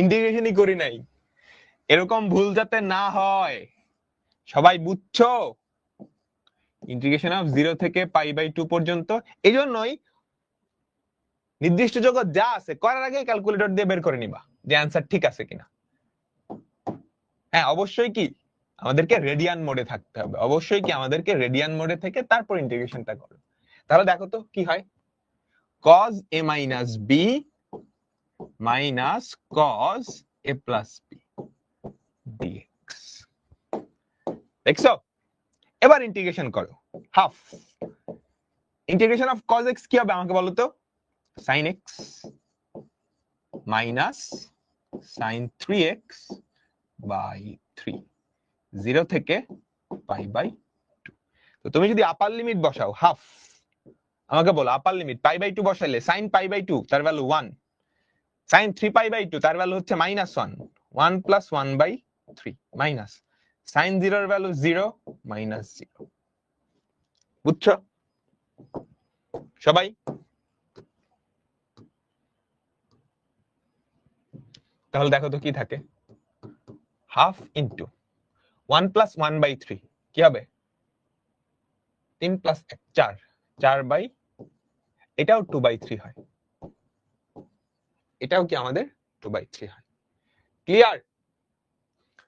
ইন্টিগ্রেশনই করি নাই, এরকম ভুল যাতে না হয়, সবাই বুঝছো? ইন্টিগ্রেশন অফ 0 থেকে π/2 পর্যন্ত, এই জন্যই নির্দিষ্ট জগৎ যা আছে করার আগে ক্যালকুলেটর দিয়ে বের করে নিবা যে অ্যান্সার ঠিক আছে কিনা। হ্যাঁ অবশ্যই কি আমাদেরকে রেডিয়ান মোডে থাকতে হবে, অবশ্যই কি আমাদেরকে রেডিয়ান মোডে থেকে তারপর ইন্টিগ্রেশনটা করো। তাহলে দেখো তো কি হয়, cos a minus b minus cos a plus b dx, দেখছো? এবার ইন্টিগ্রেশন করো, half integration of cos x কি হবে আমাকে বলো তো, sin x minus sin 3x by 3, 0 থেকে π/2। তো তুমি যদি আপার লিমিট বসাও হাফ, আমাকে বলো আপার লিমিট π/2 বসাইলে sin π/2 তার ভ্যালু 1, sin 3π/2 তার ভ্যালু হচ্ছে -1, 1 plus 1/3 মাইনাস sin 0 এর ভ্যালু 0 -0। বুঝছো সবাই? তাহলে দেখো তো কি থাকে, হাফ ইন্টু 1 plus 1/3 কি হবে, 3 plus 1 4, 4/, এটাও 2/3 হয়, এটাও কি আমাদের 2/3 হয়। ক্লিয়ার?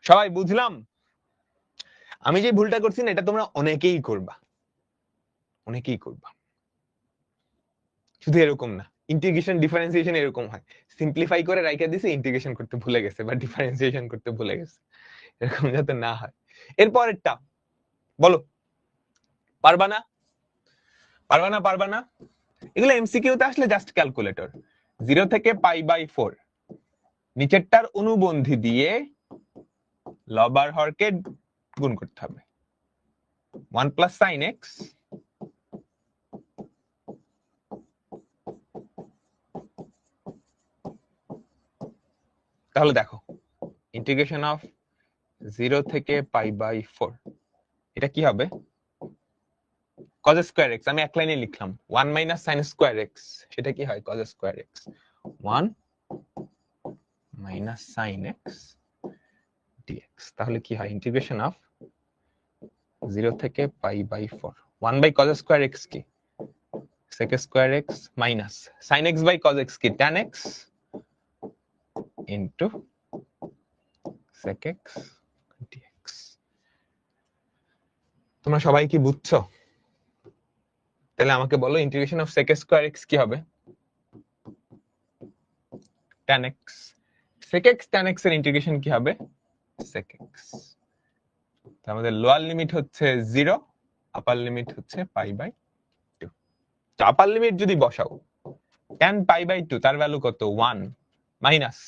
সবাই বুঝলাম? আমি যে ভুলটা করছি না এটা তোমরা অনেকেই করবা, অনেকেই করবা, শুধু এরকম না, ইন্টিগ্রেশন ডিফারেন্সিয়েশন এরকম হয়, সিম্পলিফাই করে রাইখা দিছে, ইন্টিগ্রেশন করতে ভুলে গেছে বা ডিফারেন্সিয়েশন করতে ভুলে গেছে, এরকম যাতে না হয়। এরপরেরটা বলো, পারবা না? পারবা না? পারবা না? এগুলো এমসিকিউ তে আসলে জাস্ট ক্যালকুলেটর, 0 থেকে π/4, নিচেরটার অনুবন্ধী দিয়ে লব আর হরকে গুণ করতে হবে, 1 plus sin x তাহলে দেখো ইন্টিগ্রেশন অফ 0 থেকে π/4, এটা কি হবে, cos স্কয়ার x, আমি এক লাইনে লিখলাম 1 minus sin স্কয়ার x, সেটা কি হয় cos square x, 1 minus sin x dx, তাহলে কি হয় ইন্টিগ্রেশন অফ 0 থেকে π/4, 1 by cos স্কয়ার x কি sec square x minus sin x by cos x কি tan x into sec x dx। তোমরা সবাই কি বুঝছো? তাহলে আমাকে বলো integration of sec square x কি হবে, tan x, sec x tan x এর ইন্টিগ্রেশন কি হবে sec x। আমাদের লোয়ার লিমিট হচ্ছে 0, আপার লিমিট হচ্ছে π/2। তো আপার লিমিট যদি বসাও, tan π/2 তার ভ্যালু কত, 1 মাইনাস,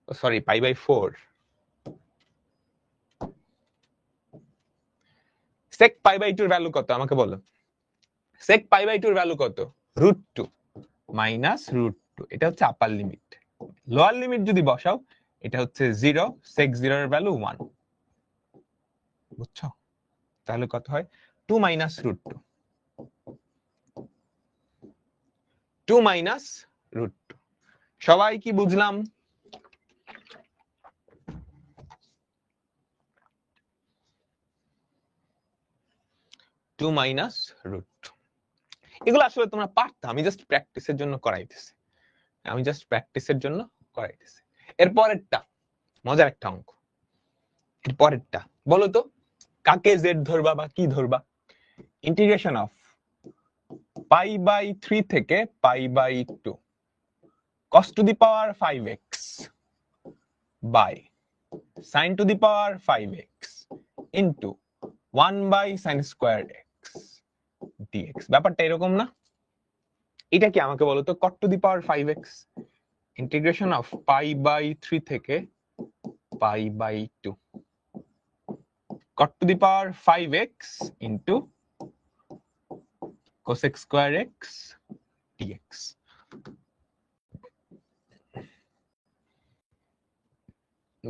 সরি π/4, sec π/2 এর ভ্যালু কত আমাকে বলো, sec π/2 এর ভ্যালু কত, √2 মাইনাস √2, এটা হচ্ছে আপার লিমিট। লোয়ার লিমিট যদি বসাও, এটা হচ্ছে 0, sec 0 এর ভ্যালু 1, বুঝছো? তাহলে কত হয়, 2 minus √2, 2 minus √2। সবাই কি বুঝলাম? টু মাইনাস √2, এগুলো আসলে তোমরা পারতা, আমি জাস্ট প্র্যাকটিসের জন্য করাইতেছি, আমি জাস্ট প্র্যাকটিসের জন্য করাইতেছি। এরপরেরটা মজার একটা অঙ্ক, এরপরেরটা বলো তো কাকে জেড ধরবা বা কি ধরবা, ইন্টিগ্রেশন অফ π/3 থেকে π/2 cos to the power 5x by sin to the power 5x into 1 by sin squared x dx। ব্যাপারটা এরকম না? এটা কি আমাকে বলো তো cot to the power 5x, integration of pi by 3 থেকে pi by 2 cot to the power 5x into cosec square x dx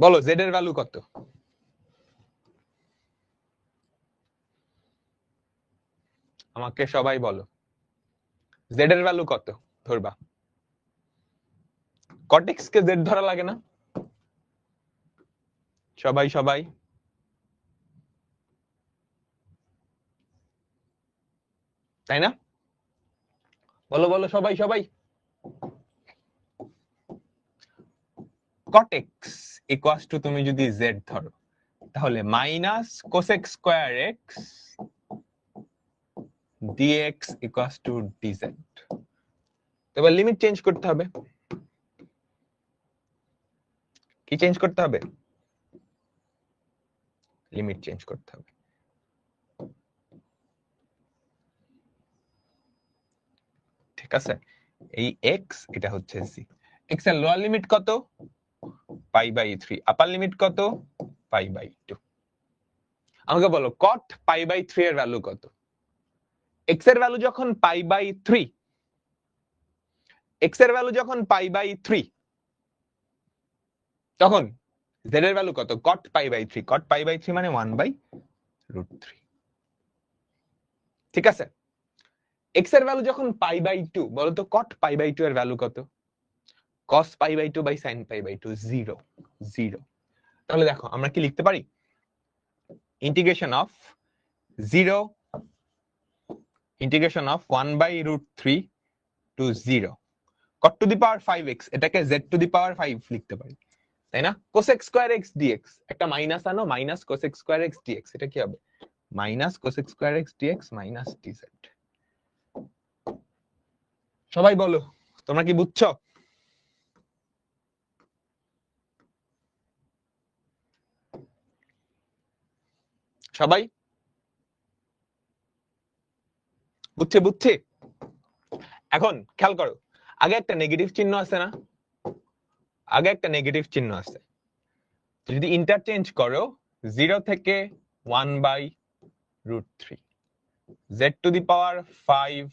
বলো z এর ভ্যালু কত? আমাকে সবাই বলো z এর ভ্যালু কত ধরবা? cot x কে z ধরা লাগে না? সবাই সবাই তাই না? বলো বলো সবাই সবাই। cot x equals to তুমি যদি z ধরো তাহলে minus cosec square x dx equals to dz। এবার লিমিট চেঞ্জ করতে হবে। কি চেঞ্জ করতে হবে? লিমিট চেঞ্জ করতে হবে। ঠিক আছে, এই x এটা হচ্ছে c। x এর লোয়ার লিমিট কত? Pi by 3। আপার লিমিট কত? Pi by 2। আমাকে বলো cot পাই বাই 3 এর ভ্যালু কত? x এর ভ্যালু যখন পাই বাই 3, x এর ভ্যালু যখন পাই বাই 3 তখন z এর ভ্যালু কত? cot pi by 3। cot pi by 3 মানে 1/√3। ঠিক আছে, x এর ভ্যালু যখন পাই বাই 2, বলো তো cot পাই বাই 2 এর ভ্যালু কত? cos pi by 2 by sin pi by 2 0 0। তাহলে দেখো আমরা কি লিখতে পারি? Integration of 0 integration of 1/√3 to 0 cot to the power 5x এটাকে z টু দি পাওয়ার 5 লিখতে পারি, তাই না? cosec square x dx একটা মাইনাস আনো, minus cosec square x dx এটা কি হবে? Minus cosec square x dx minus dz। সবাই বলো তোমরা কি বুঝছো? সবাই বুঝছে বুঝছে? এখন খেয়াল করো, আগে একটা নেগেটিভ চিহ্ন আছে না? আগে একটা নেগেটিভ চিহ্ন আছে। যদি ইন্টারচেঞ্জ করো 0 থেকে 1/√3 z to the power 5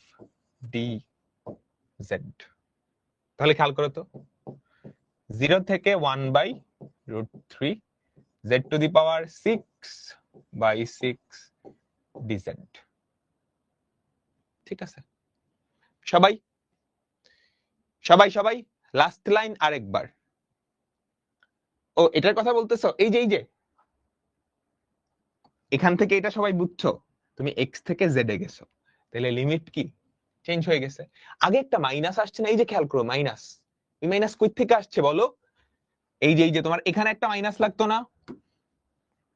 dz, তাহলে খেয়াল করো তো 0 থেকে 1/√3 z to the power 6/6 dz। ঠিক আছে, সবাই সবাই সবাই লাস্ট লাইন আরেকবার। ও এটার কথা বলতেছো? এই যে এখান থেকে এটা সবাই বুঝছো, তুমি x থেকে z এ গেছো, তাহলে লিমিট কি চেঞ্জ হয়ে গেছে। আগে একটা মাইনাস আসছে না? এই যে খেয়াল করো মাইনাস, এই মাইনাস কই থেকে আসছে বলো? এই যে তোমার এখানে একটা মাইনাস লাগতো না?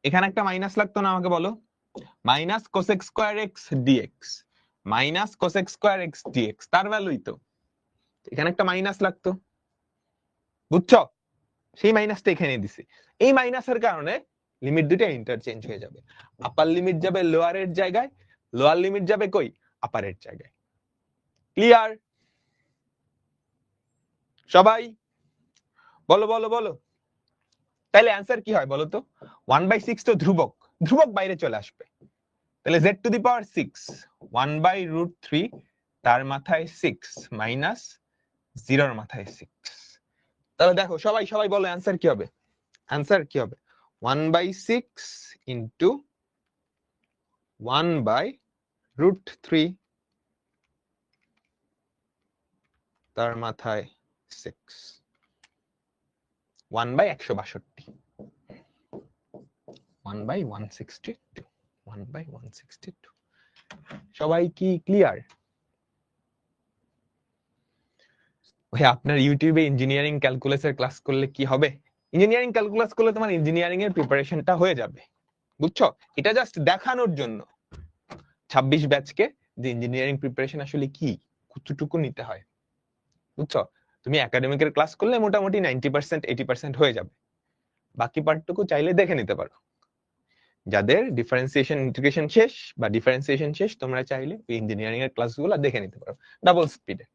এখানে একটা মাইনাস লাগতো না? আমাকে বলো। Minus cosec square x dx minus cosec square x dx তার ভ্যালুই তো এখানে একটা মাইনাস লাগতো, বুঝছো? সেই মাইনাসটা এখানে দিছি। এই মাইনাসের কারণে লিমিট দুটো ইন্টারচেঞ্জ হয়ে যাবে। আপার লিমিট যাবে লোয়ারের জায়গায়, লোয়ার লিমিট যাবে কই? আপারের জায়গায়। ক্লিয়ার? সবাই বলো বলো বলো। তাহলে অ্যান্সার কি হয় বলো তো? 1/6 তো ধ্রুবক, ধ্রুবক বাইরে চলে আসবে, তাহলে z টু দি পাওয়ার 6 1/√3 তার মাথায় 6 মাইনাস 0 এর মাথায় 6। তাহলে দেখো সবাই সবাই বলো অ্যান্সার কি হবে? অ্যান্সার কি হবে? 1/6 ইনটু 1/√3 তার মাথায় 6 1/162 1/162 1/162। সবাই কি ক্লিয়ার? ভাই আপনার ইউটিউবে ইঞ্জিনিয়ারিং ক্যালকুলাসের ক্লাস করলে কি হবে? ইঞ্জিনিয়ারিং ক্যালকুলাস করলে তোমার ইঞ্জিনিয়ারিং এর প্রিপারেশনটা হয়ে যাবে, বুঝছো? এটা জাস্ট দেখানোর জন্য 26 ব্যাচকে যে ইঞ্জিনিয়ারিং প্রিপারেশন আসলে কি, কতটুকু নিতে হয়, বুঝছো? তুমি একাডেমিকের ক্লাস করলে মোটামুটি 90% 80% হয়ে যাবে, বাকি পার্টটুকু চাইলে দেখে নিতে পারো। যাদের ডিফারেন্সিয়েশন ইন্টিগ্রেশন শেষ বা ডিফারেন্সিয়েশন শেষ তোমরা চাইলে ইঞ্জিনিয়ারিং এর ক্লাসগুলো দেখে নিতে পারো ডাবল স্পিডে।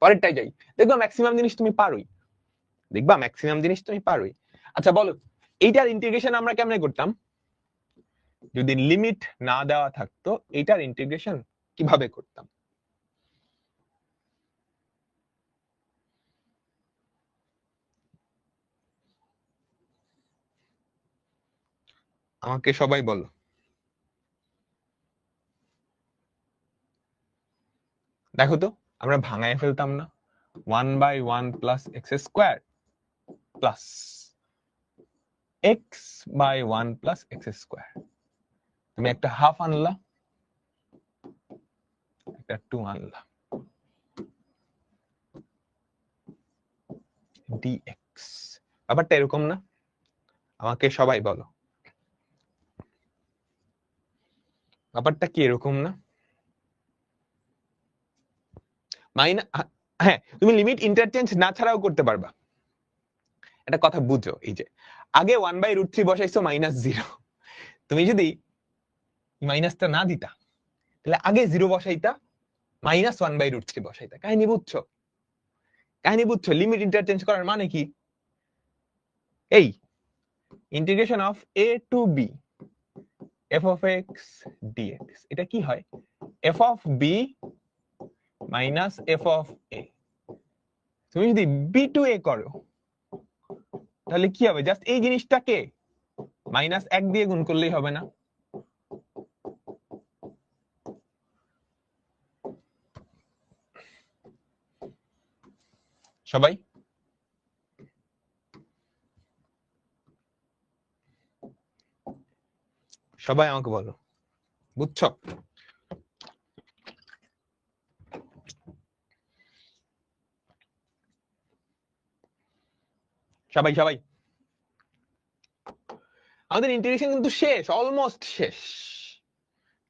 পরেরটাই যাই, দেখবা ম্যাক্সিমাম জিনিস তুমি পারোই, দেখবা ম্যাক্সিমাম জিনিস তুমি পারোই। আচ্ছা বলো, এইটার ইন্টিগ্রেশন আমরা কেমনে করতাম? যদি লিমিট না দেওয়া থাকতো, এইটার ইন্টিগ্রেশন কিভাবে করতাম? আমাকে সবাই বলো। দেখো তো, আমরা ভাঙায় ফেলতাম না? 1/1 plus x square plus x/1 plus x square. তুমি একটা হাফ আনলা, একটা 2 আনলা, dx। ব্যাপারটা এরকম না? আমাকে সবাই বলো, ব্যাপারটা কি এরকম না? হ্যাঁ, তুমি লিমিট ইন্টারচেঞ্জ না ছাড়াও করতে পারবা। একটা কথা বুঝো, এই যে আগে 1/√3 বসাইছো -0, তুমি যদি মাইনাসটা না দিতা তাহলে আগে 0 বসাইতা, -1/√3 বসাইতা। কাহিনী বুঝছো? কাহিনী বুঝছো? লিমিট ইন্টারচেঞ্জ করার মানে কি? এই integration of a to b f of x dx, এটা কি হয়? f of b minus f of a। তুমি যদি b টু a করো তাহলে কি হবে? জাস্ট এই জিনিসটাকে -1 দিয়ে গুণ করলেই হবে না? সবাই সবাই আমাকে বলো, বুঝছো? সবাই সবাই আমাদের ইন্টিগ্রেশন কিন্তু শেষ, অলমোস্ট শেষ,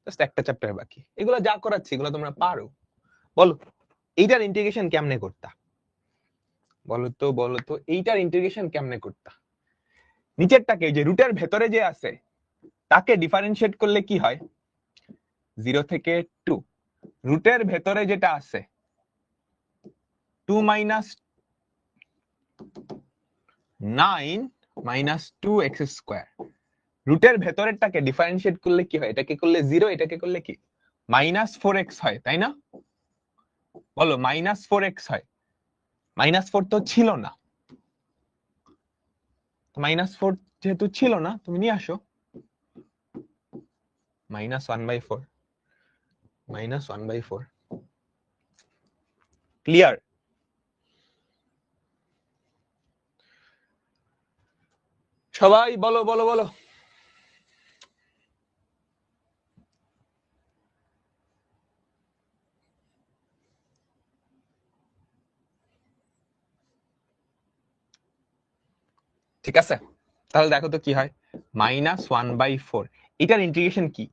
জাস্ট একটা চ্যাপ্টার বাকি। এগুলো যা করাচ্ছি এগুলো তোমরা পারো। বলো এইটার ইন্টিগ্রেশন কেমনে করতা? বলো তো বলো তো, এইটার ইন্টিগ্রেশন কেমনে করতা? নিচেরটাকে, যে রুটের ভেতরে যে আছে তাকে ডিফারেন্সিয়েট করলে কি হয়? 0 থেকে 2। রুটের ভেতরে যেটা আছে 2 মাইনাস 9 মাইনাস 2x স্কোয়ার, রুটের ভেতরেরটাকে ডিফারেন্সিয়েট করলে কি হয়? এটাকে করলে 0, এটাকে করলে কি -4x হয়, তাই না? বলো -4x হয়। -4 তো ছিল না, -4 যেহেতু ছিল না, তুমি নিয়ে আসো -1/4, -1/4। ক্লিয়ার? সবাই বলো বলো বলো। ঠিক আছে, তাহলে দেখো তো কি হয়। -1/4, এটার ইন্টিগ্রেশন কি?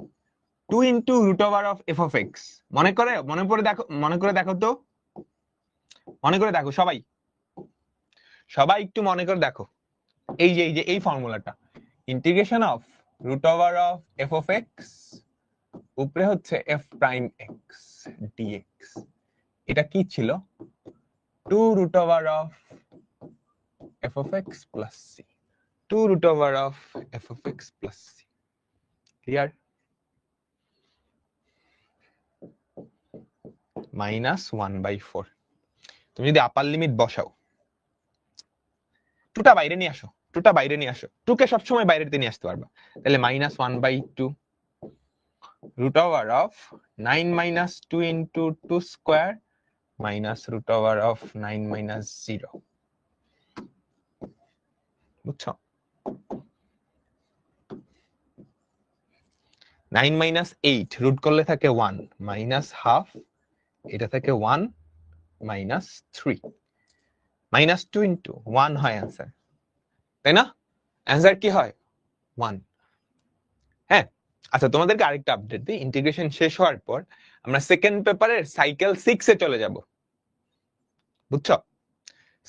2 into root over of f of x. মনে করে দেখো, মনে করে দেখো তো, মনে করে দেখো সবাই, সবাই একটু মনে করে দেখো। এই যে এই ফর্মুলাটা, integration of root over of f of x উপরে হচ্ছে এফ প্রাইম এক্স ডিএক্স। এটা কি ছিল? 2 root over of f of x plus c, 2 root over of f of x plus c। Clear? -1/4। তুমি যদি আপার লিমিট বসাও, টুটা বাইরে নিয়ে আসো, টুটা বাইরে নিয়ে আসো, টুকে সবসময় বাইরেতে নিয়ে আসতে পারবা। তাহলে -1/2 root over of 9 minus 2 into 2 square minus root over of 9 minus 0। বুঝছো? 9 minus 8 রুট করলে থাকে 1 minus half, এটা থাকে 1 minus 3, -2 into 1 হয় অ্যান্সার, তাই না? অ্যান্সার কি হয়? 1। হ্যাঁ, আচ্ছা তোমাদেরকে আরেকটা আপডেট দিই। ইন্টিগ্রেশন শেষ হওয়ার পর আমরা সেকেন্ড পেপারের সাইকেল 6 এ চলে যাব। বুঝছো?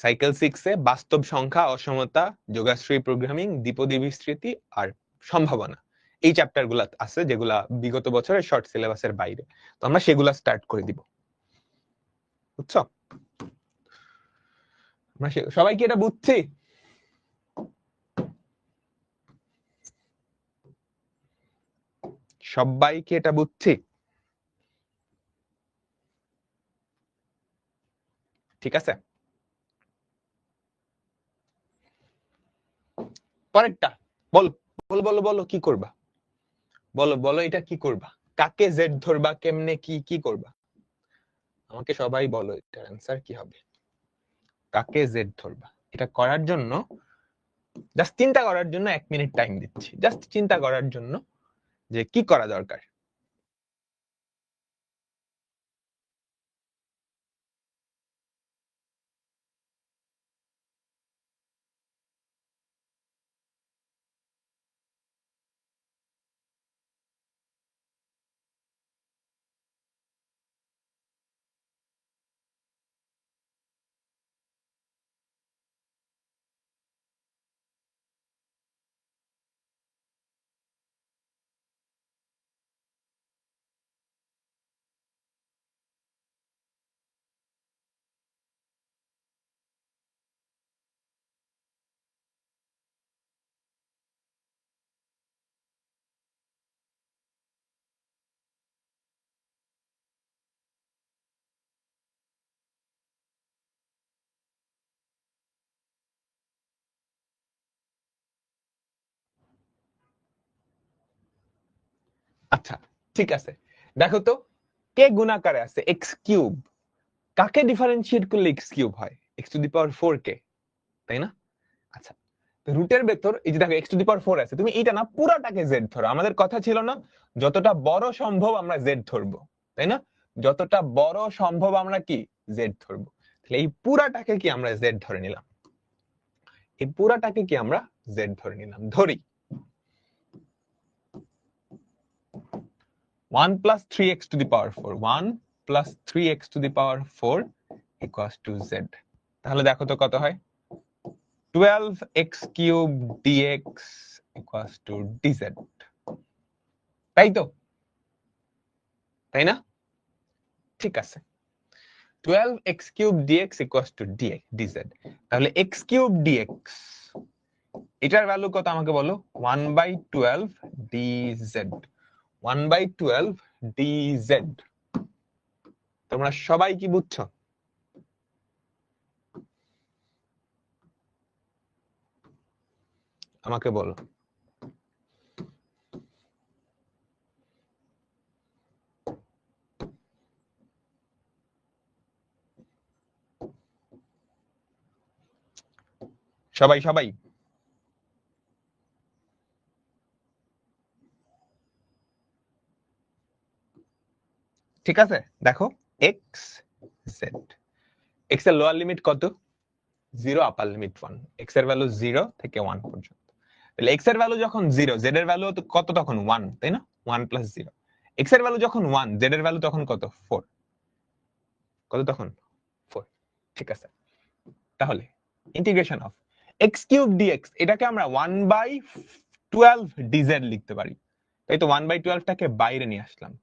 সাইকেল 6 এ বাস্তব সংখ্যা, অসমতা, যোগাশ্রয়ী প্রোগ্রামিং, দ্বিপদী বিস্তৃতি আর সম্ভাবনা, এই চ্যাপ্টার গুলা আছে যেগুলা বিগত বছরের শর্ট সিলেবাসের বাইরে। তো আমরা সেগুলা স্টার্ট করে দিব। বুঝছো? আমরা সবাই কি এটা বুঝছি? সবাই কি এটা বুঝছি? ঠিক আছে, পরেরটা বলো বলো বলো বলো, কি করবা? বলো বলো, এটা কি করবা? কাকে জেড ধরবা? কেমনে কি কি করবা? আমাকে সবাই বলো, এটার অ্যান্সার কি হবে? কাকে জেড ধরবা? এটা করার জন্য জাস্ট চিন্তা করার জন্য 1 মিনিট টাইম দিচ্ছি, জাস্ট চিন্তা করার জন্য যে কি করা দরকার। আচ্ছা ঠিক আছে, দেখো তো কে গুণাকারে আছে? X cube. কাকে ডিফারেন্সিয়েট করলে এক্স কিউব হয়? এক্স টু দি পাওয়ার 4 কে, তাই না? আচ্ছা, রুটের ভেতর এই যে দেখো এক্স টু দি পাওয়ার 4 আছে, তুমি এইটা না পুরাটাকে জেড ধরো। আমাদের কথা ছিল না যতটা বড় সম্ভব আমরা জেড ধরবো, তাই না? যতটা বড় সম্ভব আমরা কি জেড ধরবো। তাহলে এই পুরাটাকে কি আমরা জেড ধরে নিলাম? এই পুরাটাকে কি আমরা জেড ধরে নিলাম? ধরি 1 plus 3x to the power 4, 1 plus 3x to the power 4 equals to z। তাহলে দেখো তো কত হয়? 12x cube dx equals to dz, তাই তো? তাই না? ঠিক আছে, 12x cube dx equals to dz। তাহলে x cube dx এটার ভ্যালু কত আমাকে বলো? 1/12 dz, 1/12 dz। তোমরা সবাই কি বুঝছো? আমাকে বলো। সবাই সবাই ঠিক আছে, দেখো এক্স জেড, এক্স এর লোয়ার লিমিট কত? 0, আপার লিমিট 1। এক্স এর ভ্যালু 0 থেকে 1 পর্যন্ত। তাহলে এক্স এর ভ্যালু যখন 0, জেড এর ভ্যালু কত তখন? 1, তাই না? 1 প্লাস 0। এক্স এর ভ্যালু যখন 1, জেড এর ভ্যালু তখন কত? 4। কত তখন? 4। ঠিক আছে, তাহলে integration of x cube dx, এটাকে আমরা 1/12 ডিজেড লিখতে পারি, তাই তো? 1/12 টাকে বাইরে নিয়ে আসলাম,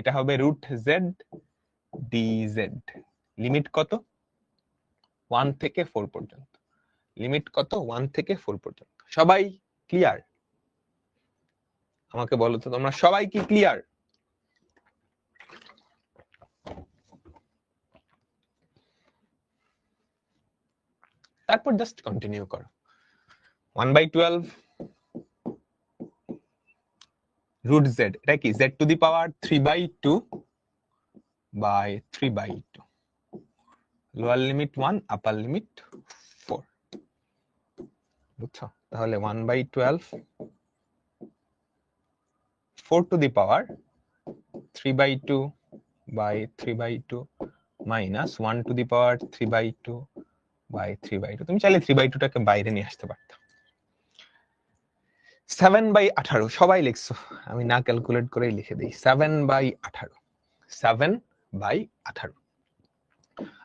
এটা হবে রুট জেড ডিজেড। লিমিট কত? 1 থেকে 4 পর্যন্ত। লিমিট কত? 1 থেকে 4 পর্যন্ত। সবাই ক্লিয়ার? আমাকে বলো তো তোমরা সবাই কি ক্লিয়ার? তারপর জাস্ট কন্টিনিউ করো। 1/12 রুট জেড, এটা কি? Z to the power 3/2 by 3/2। Lower limit 1, upper limit 4। বুঝছো? তাহলে 1/12 4 to the power 3/2 by 3/2 minus 1 to the power 3/2 by 3/2। তুমি চাইলে 3/2 টাকে বাইরে নিয়ে আসতে পারতো। 7/18 সবাই লিখছো, আমি না ক্যালকুলেট করেই লিখে দিই। 7/18, 7/18।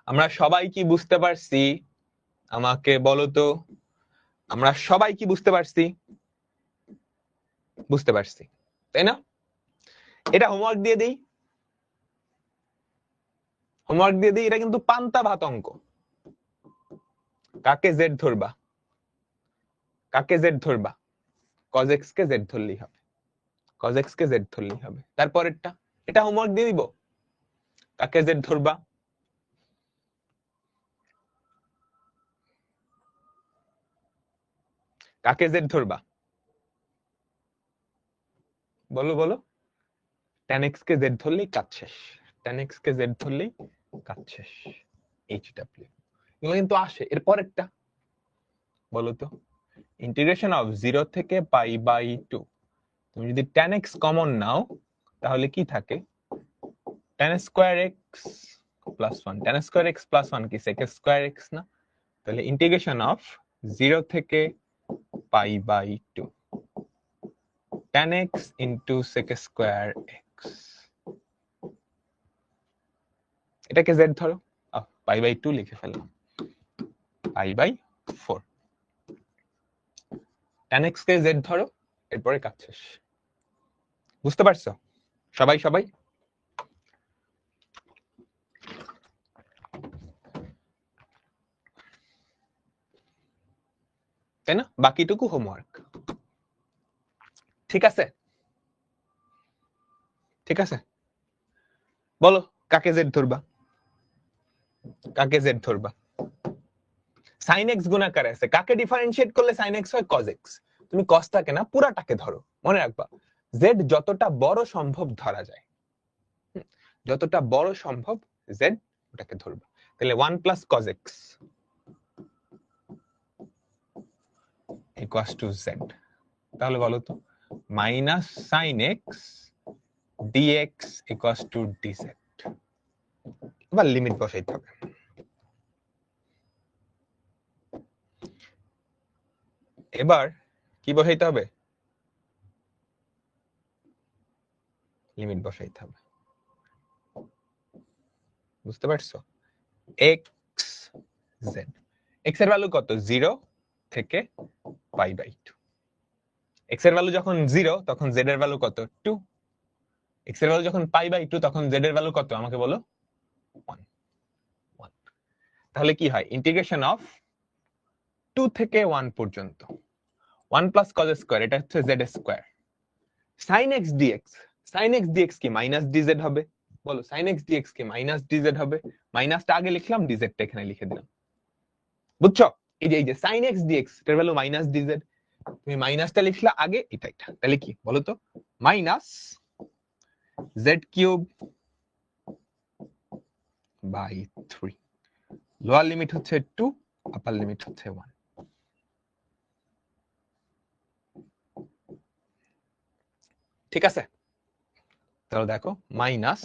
আমরা সবাই কি বুঝতে পারছি? আমাকে বলো তো, আমরা সবাই কি বুঝতে পারছি? বুঝতে পারছি, তাই না? এটা হোমওয়ার্ক দিয়ে দিই, হোমওয়ার্ক দিয়ে দিই। এটা কিন্তু পান্তা ভাত অঙ্ক, কাকে জেড ধরবা? কাকে জেড ধরবা? cos x কে জেড ধরলেই হবে, cos x কে জেড ধরলেই হবে। তারপরেরটা, এটা হোমওয়ার্ক দিয়ে দিব। কাকে জেড ধরবা? কাকে জেড ধরবা? বলো বলো। tan x কে জেড ধরলেই কাজ শেষ, tan x কে জেড ধরলেই কাজ শেষ। HW এগুলো কিন্তু আসে। এর পরেরটা বলো তো, ইন্টিগ্রেশন অফ 0 থেকে পাই বাই 2, তুমি যদি tan x কমন নাও তাহলে কি থাকে? tan square x plus 1, tan square x plus 1 কি sec স্কয়ার x না? তাহলে ইন্টিগ্রেশন অফ 0 থেকে pi by 2 tan x into sec square x, এটাকে z ধরো, পাই বাই 2 লিখে ফেললাম, পাই বাই 4। tan x কে z ধরো, এরপরে কাজ শেষ। বুঝতে পারছো সবাই? সবাই তাই না? বাকিটুকু হোমওয়ার্ক। ঠিক আছে? ঠিক আছে, বলো কাকে জেড ধরবা? কাকে জেড ধরবা? sin x গুণাকারে আছে, কাকে ডিফারেন্সিয়েট করলে sin x হয় cos x। তুমি cos টাকে না পুরাটাকে ধরো, মনে রাখবা z যতটা বড় সম্ভব ধরা যায়, যতটা বড় সম্ভব z ওটাকে ধরবা। তাহলে 1 plus cos x equals to z। তাহলে বলো তো, minus sin x dx equals to dz। এবার লিমিট বসাইতে হবে। এবার কি বসাইতে হবে? লিমিট বসাইতে হবে। বুঝতে পারছো? x z, x এর ভ্যালু কত? 0 থেকে পাই বাই 2। x এর ভ্যালু যখন 0 তখন z এর ভ্যালু কত? 2। x এর ভ্যালু যখন পাই বাই 2 তখন z এর ভ্যালু কত আমাকে বলো? 1। তাহলে কি হয়? ইন্টিগ্রেশন অফ 2 থেকে 1 পর্যন্ত 1 প্লাস cos স্কয়ার, এটা হচ্ছে z square, sin x dx, sin x dx কি মাইনাস dz হবে? বলো sin x dx কি মাইনাস dz হবে? মাইনাসটা আগে লিখলাম, dz টা এখানে লিখে দিলাম। বুঝছো? এই যে sin x dx এর ভ্যালু মাইনাস dz, তুমি মাইনাসটা লিখলা আগে, এটা তাহলে কি বলো তো? Minus z cube by 3, lower limit হচ্ছে 2, আপার লিমিট হচ্ছে 1। ঠিক আছে? তাহলে দেখো minus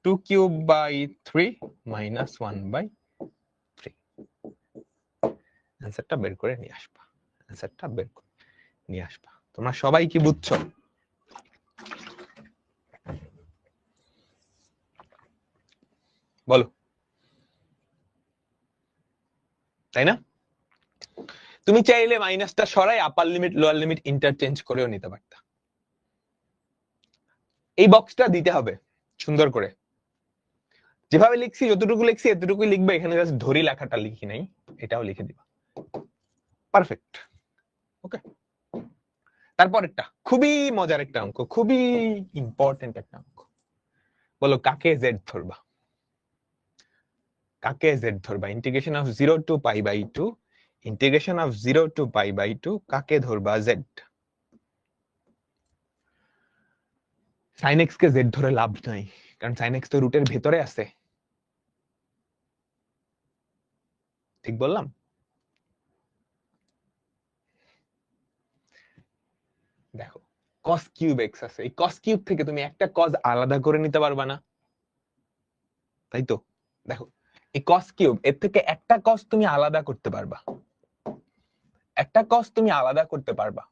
2 cube by 3 minus 1 by 3। অ্যান্সারটা বের করে নিয়ে আসবা, অ্যান্সারটা বের করে নিয়ে আসবা। তোমরা সবাই কি বুঝছো? বলো, তাই না? তুমি চাইলে মাইনাসটা সরাই আপার লিমিট লোয়ার লিমিট ইন্টারচেঞ্জ করেও নিতে পারতা। এই বক্সটা দিতে হবে সুন্দর করে, যেভাবে লিখছি যতটুকু লিখছি এতটুকুই লিখবে, এখানে জাস্ট ধরি লেখাটা লিখি নাই, এটাও লিখে দিবা। পারফেক্ট। ওকে, তারপরেরটা খুবই মজার একটা অঙ্ক, খুবই ইম্পর্টেন্ট একটা অঙ্ক। বলো কাকে জেড ধরবা? কাকে জেড ধরবা? Integration of 0 to pi by 2, integration of 0 to pi by 2, কাকে ধরবা জেড? sin x কে জেড ধরে লাভ নাই, কারণ sin x তো রুটের ভেতরে আছে। ঠিক বললাম? দেখো cos কিউব x আছে, এই cos কিউব থেকে তুমি একটা cos আলাদা করে নিতে পারবা না, তাই তো? দেখো এই cos কিউব, এর থেকে একটা cos তুমি আলাদা করতে পারবা, একটা cos তুমি আলাদা করতে পারবা,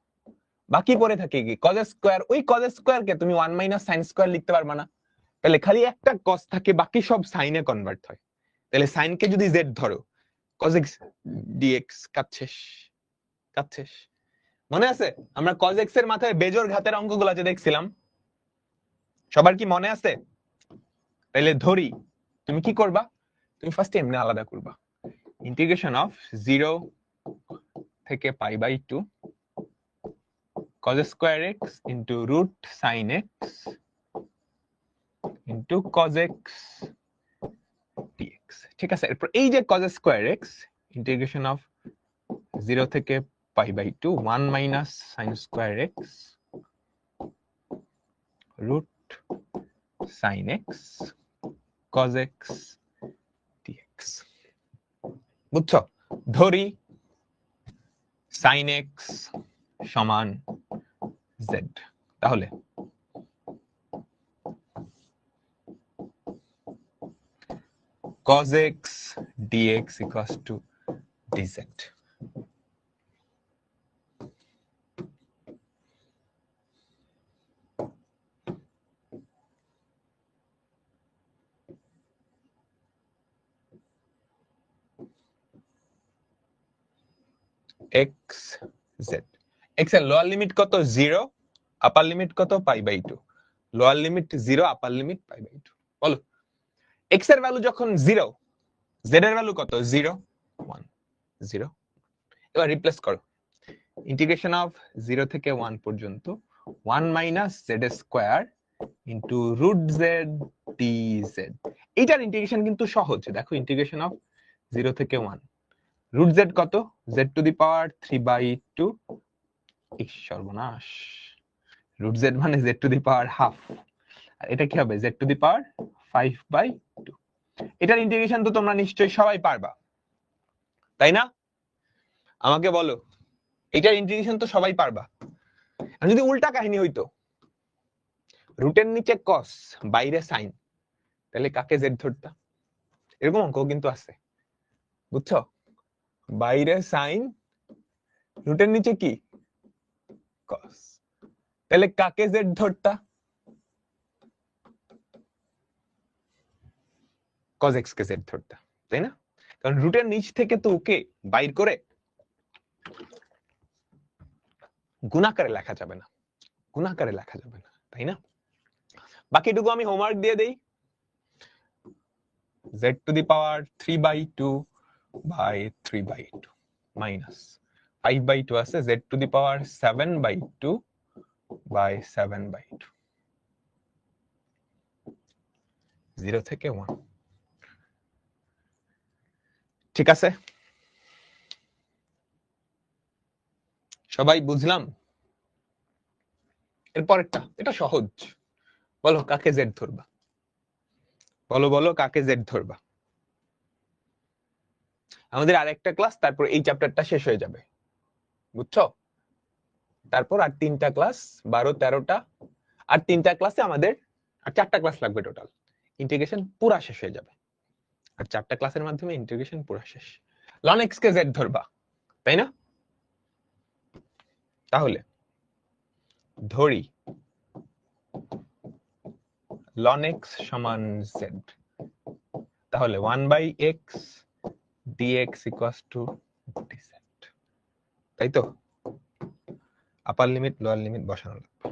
বাকি পড়ে থাকে কি cos স্কয়ার। ওই cos স্কয়ার কে তুমি 1 মাইনাস sin স্কয়ার লিখতে পারবা না, তাহলে খালি একটা cos থাকে, বাকি সব সাইনে কনভার্ট হয়। তাহলে sin কে যদি z ধরো, cos x dx কাজ শেষ, কাজ শেষ। মনে আছে আমরা cos x এর মাথায় বেজোর ঘাতের অঙ্কগুলো যে দেখছিলাম, সবার কি মনে আছে? তাহলে ধরি, তুমি কি করবা? তুমি ফার্স্ট এমনি আলাদা করবা, ইন্টিগ্রেশন অফ 0 থেকে pi by 2 cos square x into root sine x into cos x dx। ঠিক আছে, এরপর এই যে cos square x integration of 0 থেকে pi by 2 1 minus sine square x root sine x cos x dx। বুঝছো? ধরি sine x সমান z, তাহলে cos x dx equals to dz। x z, x এর লোয়ার লিমিট কত 0, upper limit কত pi by 2, lower limit 0, upper limit pi by 2। বলো x এর value যখন 0, z এর ভ্যালু কত 0 1 0। এবার রিপ্লেস করো, ইন্টিগ্রেশন অফ 0 থেকে 1 পর্যন্ত 1 minus z square into root z dz। এইটার ইন্টিগ্রেশন কিন্তু সহজ, দেখো ইন্টিগ্রেশন অফ 0 থেকে 1 রুট z কত z to the power 3 by 2, সর্বনাশ, রুট z মানে z to the power half, আর এটা কি হবে z to the power 5 by 2। এটার ইন্টিগ্রেশন তো তোমরা নিশ্চয়ই সবাই পারবা, তাই না? আমাকে বলো, এটার ইন্টিগ্রেশন তো সবাই পারবা। আর যদি উল্টা কাহিনী হইতো, রুটের নিচে cos বাইরে সাইন, তাহলে কাকে z ধরতা? এরকম অঙ্ক কিন্তু আছে, বুঝছো? বাইরে সাইন, রুটের নিচে কি cos, তাহলে কাকে z ধরতা? cos x কে z ধরতা, তাই না? কারণ রুটের নিচ থেকে তো ওকে বাইর করে গুণাকারে লেখা যাবে না, গুণাকারে লেখা যাবে না, তাই না? বাকিটুকু আমি হোমওয়ার্ক দিয়ে দেই, z to the power 3 by 2 by 3 by 2 minus 5 by 2 আছে z to the power 7 by 2 by 7 by 2, 0 থেকে 1। ঠিক আছে, সবাই বুঝলাম? এরপরেরটা এটা সহজ, বলো কাকে z ধরবা? বলো বলো কাকে z ধরবা? আমাদের আরেকটা ক্লাস, তারপর এই চ্যাপ্টারটা শেষ হয়ে যাবে, বুঝছো? তারপর আর 3টা ক্লাস, 12 13টা, আর 3টা ক্লাসে আমাদের আর 4টা ক্লাস লাগবে টোটাল, ইন্টিগ্রেশন পুরা শেষ হয়ে যাবে। আর 4টা ক্লাসের মাধ্যমে ইন্টিগ্রেশন পুরা শেষ। ln x কে z ধরবা, তাই না? তাহলে ধরি ln x সমান z, তাহলে 1 by x dx equals to dz, তাই তো? আপার লিমিট লোয়ার লিমিট বসানো লাগবে।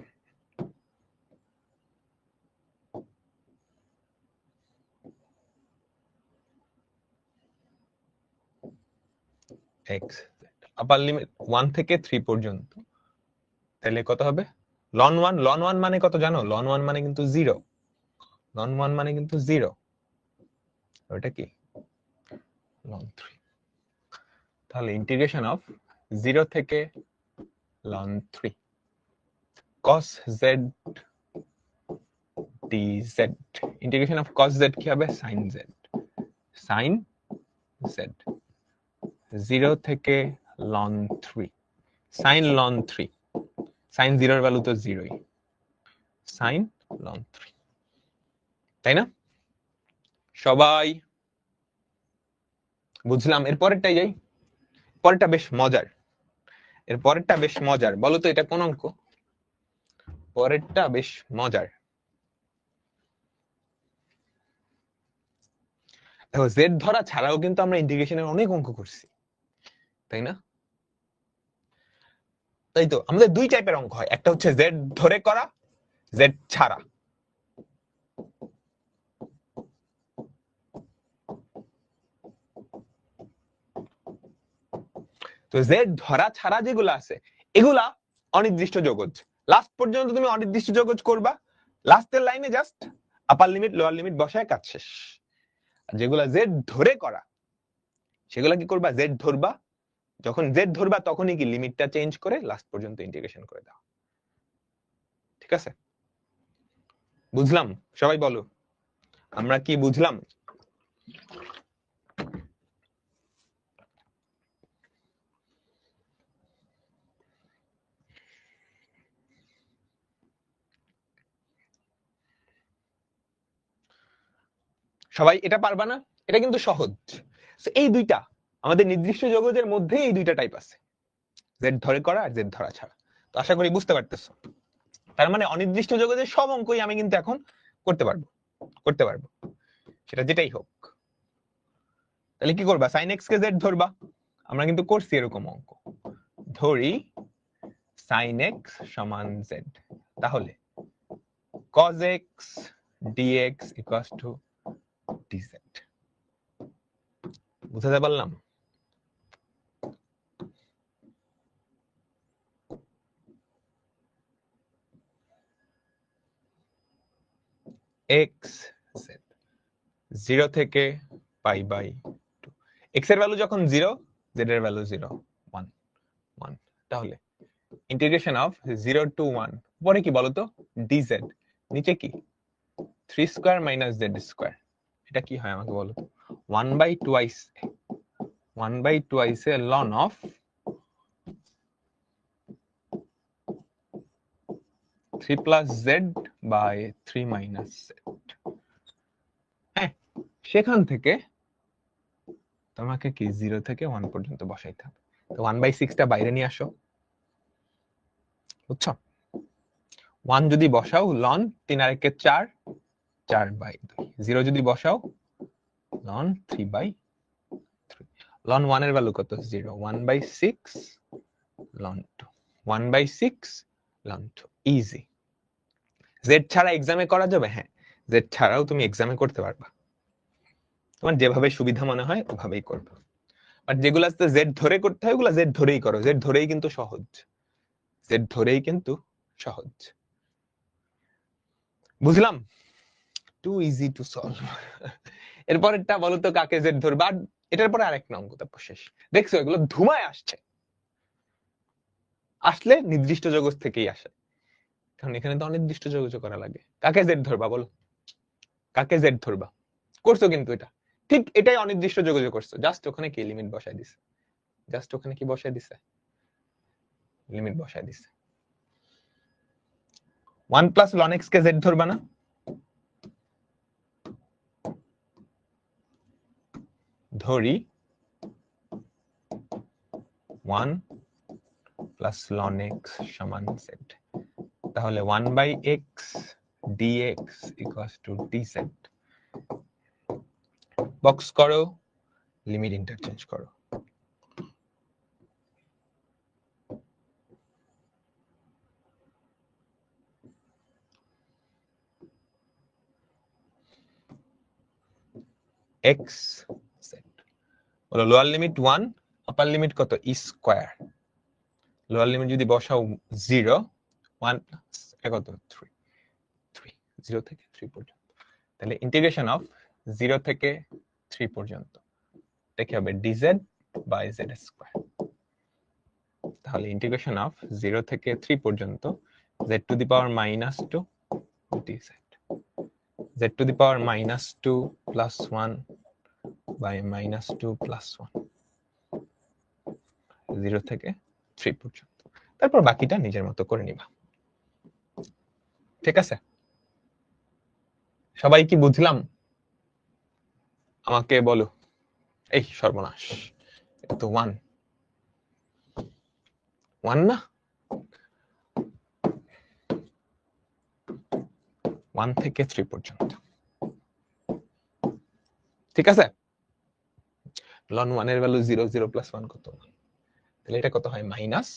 x আপার লিমিট 1 থেকে 3 পর্যন্ত, তাহলে কত হবে ln 1, ln 1 মানে কত জানো? ln 1 মানে কিন্তু 0, ln 1 মানে কিন্তু 0, ওটা কি ln 3। তাহলে ইন্টিগ্রেশন অফ 0 থেকে ln 3 cos z dz, integration of cos z কি হবে? sin z, sin z 0 থেকে ln 3 sin ln 3, sin 0 এর ভ্যালু তো 0ই, sin ln 3, তাই না? সবাই বুঝলাম? এর পরেরটাই যাই, পরেরটা বেশ মজার, এর পরেরটা বেশ মজার, বলো তো এটা কোন অঙ্ক? পরেরটা বেশ মজার। দেখো জেড ধরা ছাড়াও কিন্তু আমরা ইন্টিগ্রেশনের অনেক অঙ্ক করছি, তাই না? তাই তো, আমাদের দুই টাইপের অঙ্ক হয়, একটা হচ্ছে জেড ধরে করা, জেড ছাড়া। তো জেড ধরা ছাড়া যেগুলো আছে এগুলা অনির্দিষ্ট যোগজ। লাস্ট পর্যন্ত তুমি অনির্দিষ্ট যোগজ করবা, লাস্টের লাইনে জাস্ট আপার লিমিট লোয়ার লিমিট বসায় কাজ শেষ। যেগুলা জেড ধরে করা সেগুলা কি করবা, জেড ধরবা, যখন জেড ধরবা তখনই কি লিমিটটা চেঞ্জ করে লাস্ট পর্যন্ত ইন্টিগ্রেশন করে দাও। ঠিক আছে, বুঝলাম? সবাই বলো আমরা কি বুঝলাম? সবাই এটা পারবা না? এটা কিন্তু সহজ। এই দুইটা আমাদের নির্দিষ্ট যোগজের মধ্যে এই দুইটা টাইপ আছে, জেড ধরে করা আর জেড ধরা ছাড়া। তো আশা করি বুঝতে পারতেছো। তার মানে অনির্দিষ্ট যোগজের সব অঙ্কই আমি কিন্তু এখন করতে পারবো সেটা যেটাই হোক। তাহলে কি করবা, sin x কে z ধরবা, আমরা কিন্তু করছি এরকম অঙ্ক। ধরি sin x সমান z, তাহলে cos x dx equals to dz। বুঝতে পারলাম? x z 0 থেকে পাই বাই 2, x এর ভ্যালু যখন 0, z এর ভ্যালু 0 1 1, তাহলে ইন্টিগ্রেশন অফ 0 to 1 পরে কি বলতো, dz, নিচে কি 3 স্কয়ার মাইনাস z স্কয়ার, এটা কি হয় আমাকে বলো? 1 by twice A ln of 3 plus z by 3 minus z। হ্যাঁ, সেখান থেকে তোমাকে কি 0 থেকে 1 পর্যন্ত বসাইতে হবে। তো 1/6 টা বাইরে নিয়ে আসো, বুঝছো? 1 যদি বসাও ln 3 আর 1 4, 4/2। 0 যদি বসাও ln 3/3। ln 1 এর ভ্যালু কত? 0। 1/6 ln 2, 1/6 ln 2। ইজি। z ছাড়া এক্সামে করা যাবে? হ্যাঁ, z ছাড়াও তুমি এক্সামে করতে পারবা, তোমার যেভাবে সুবিধা মনে হয় ওভাবেই করবে। বাট যেগুলো আছে জেড ধরে করতে হয় ওগুলো জেড ধরেই করো, জেড ধরেই কিন্তু সহজ, জেড ধরেই কিন্তু সহজ। বুঝলাম? Too easy to solve. এরপরেরটা বলো তো কাকে জেড ধরবা, এটার পরে আরেক অঙ্ক, তারপর শেষ। দেখছো এগুলো ধুমায় আসছে, আসলে নির্দিষ্ট জগৎ থেকেই আসে, কারণ এখানে তো অনির্দিষ্ট জগৎ করা লাগে। কাকে জেড ধরবা বলো, কাকে জেড ধরবা? করছো কিন্তু এটা ঠিক এটাই অনির্দিষ্ট যোগাযোগ করছো, জাস্ট ওখানে কি লিমিট বসায় দিছে, জাস্ট ওখানে কি বসায় দিছে, লিমিট বসায় দিছে। 1 প্লাস ln x কে z ধরবা না? ধরি 1 প্লাস ln x সমান z, তাহলে 1/x dx equals to dz। Box করো, লিমিট ইন্টারচেঞ্জ করো। x z বলো লোয়ার লিমিট 1, আপার লিমিট কত? e square. লোয়ার লিমিট যদি বসাও 0, 1 কত 3, 3 0 থেকে 3 পর্যন্ত, তাহলে ইন্টিগ্রেশন অফ 0 থেকে 3 পর্যন্ত দেখে হবে dz বাই z স্কয়ার। তাহলে ইন্টিগ্রেশন অফ 0 থেকে 3 পর্যন্ত z to the power -2 dz, z to the power -2 plus 1 by -2 plus 1, 0 থেকে 3 পর্যন্ত। তারপর বাকিটা নিজের মতো করে নিবা। ঠিক আছে, সবাই কি বুঝলাম? আমাকে বলো। এই সর্বনাশ, এটা তো 1 না, 1 থেকে 3 পর্যন্ত। ঠিক আছে, ln 1 এর ভ্যালু 0, 0 প্লাস 1 কত? তাহলে এটা কত হয়? মাইনাস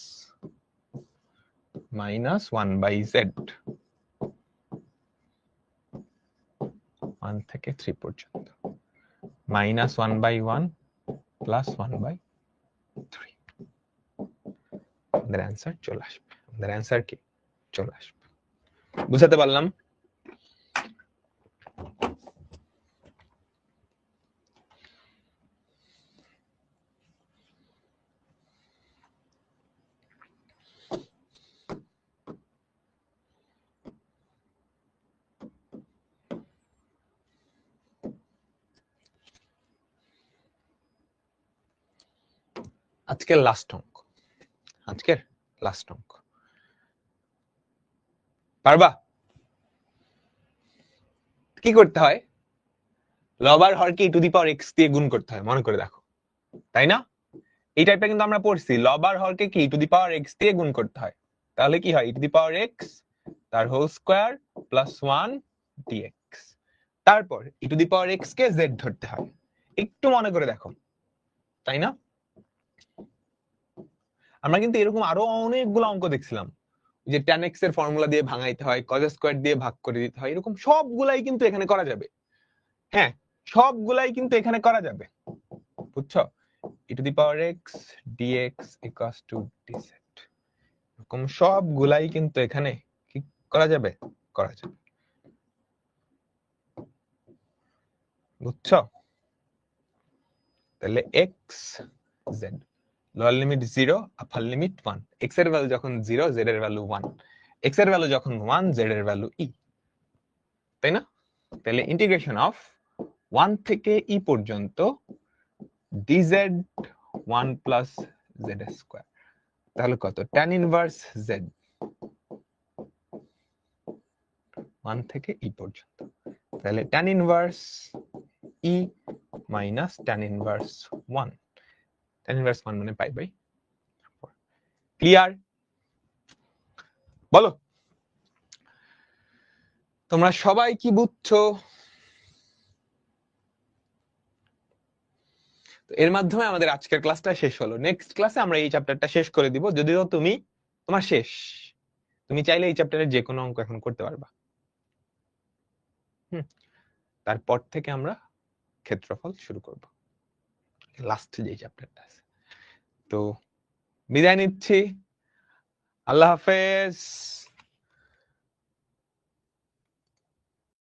1/z, 1 থেকে 3 পর্যন্ত, -1/1 প্লাস 1/3। আমাদের অ্যান্সার চলে আসবে। আমাদের অ্যান্সার কি চলে আসবে। বুঝাতে পারলাম? আজকের লাস্ট অঙ্ক, আজকের লাস্ট অঙ্ক পারবা? কি করতে হয়? লব আর হরকে e to the power x দিয়ে গুণ করতে হয়, মনে করে দেখো, তাই না? এই টাইপটা কিন্তু আমরা পড়ছি, লব আর হরকে কি e to the power x দিয়ে গুণ করতে হয়। তাহলে কি হয়? e to the power x তার হোল স্কয়ার প্লাস 1 dx। তারপর e to the power x কে z ধরতে হয়। একটু মনে করে দেখো, তাই না? আমরা কিন্তু এরকম আরো অনেকগুলো অঙ্ক দেখছিলাম, যে tan x এর ফর্মুলা দিয়ে ভাঙাইতে হয়, cos স্কয়ার দিয়ে ভাগ করে দিতে হয়, এরকম সবগুলাই কিন্তু এখানে করা যাবে। হ্যাঁ, সবগুলাই কিন্তু এখানে করা যাবে, বুঝছো? e to the power x dx equals to dz, এরকম সবগুলাই কিন্তু এখানে কি করা যাবে? করা যাবে, বুঝছো? তাহলে x z, lower limit 0, upper limit 1, x এর ভ্যালু যখন 0 z এর ভ্যালু 1, x এর ভ্যালু যখন 1 z এর ভ্যালু e, তাই না? তাহলে ইন্টিগ্রেশন অফ 1 থেকে e পর্যন্ত dz 1 প্লাস z স্কয়ার, তাহলে কত? tan ইনভার্স z 1 থেকে e পর্যন্ত, তাহলে tan inverse e minus tan inverse 1, tan inverse 1 মানে পাই বাই 4। ক্লিয়ার? বলো তোমরা সবাই কি বুঝছো? এর মাধ্যমে আমাদের আজকের ক্লাসটা শেষ হলো। নেক্সট ক্লাসে আমরা এই চ্যাপ্টারটা শেষ করে দিব, যদিও তোমার শেষ, তুমি চাইলে এই চ্যাপ্টারের যে কোনো অঙ্ক এখন করতে পারবা। তারপর থেকে আমরা ক্ষেত্রফল শুরু করব, লাস্ট যে চ্যাপ্টারটা আছে। তো বিদায় নিচ্ছি, আল্লাহ হাফেজ।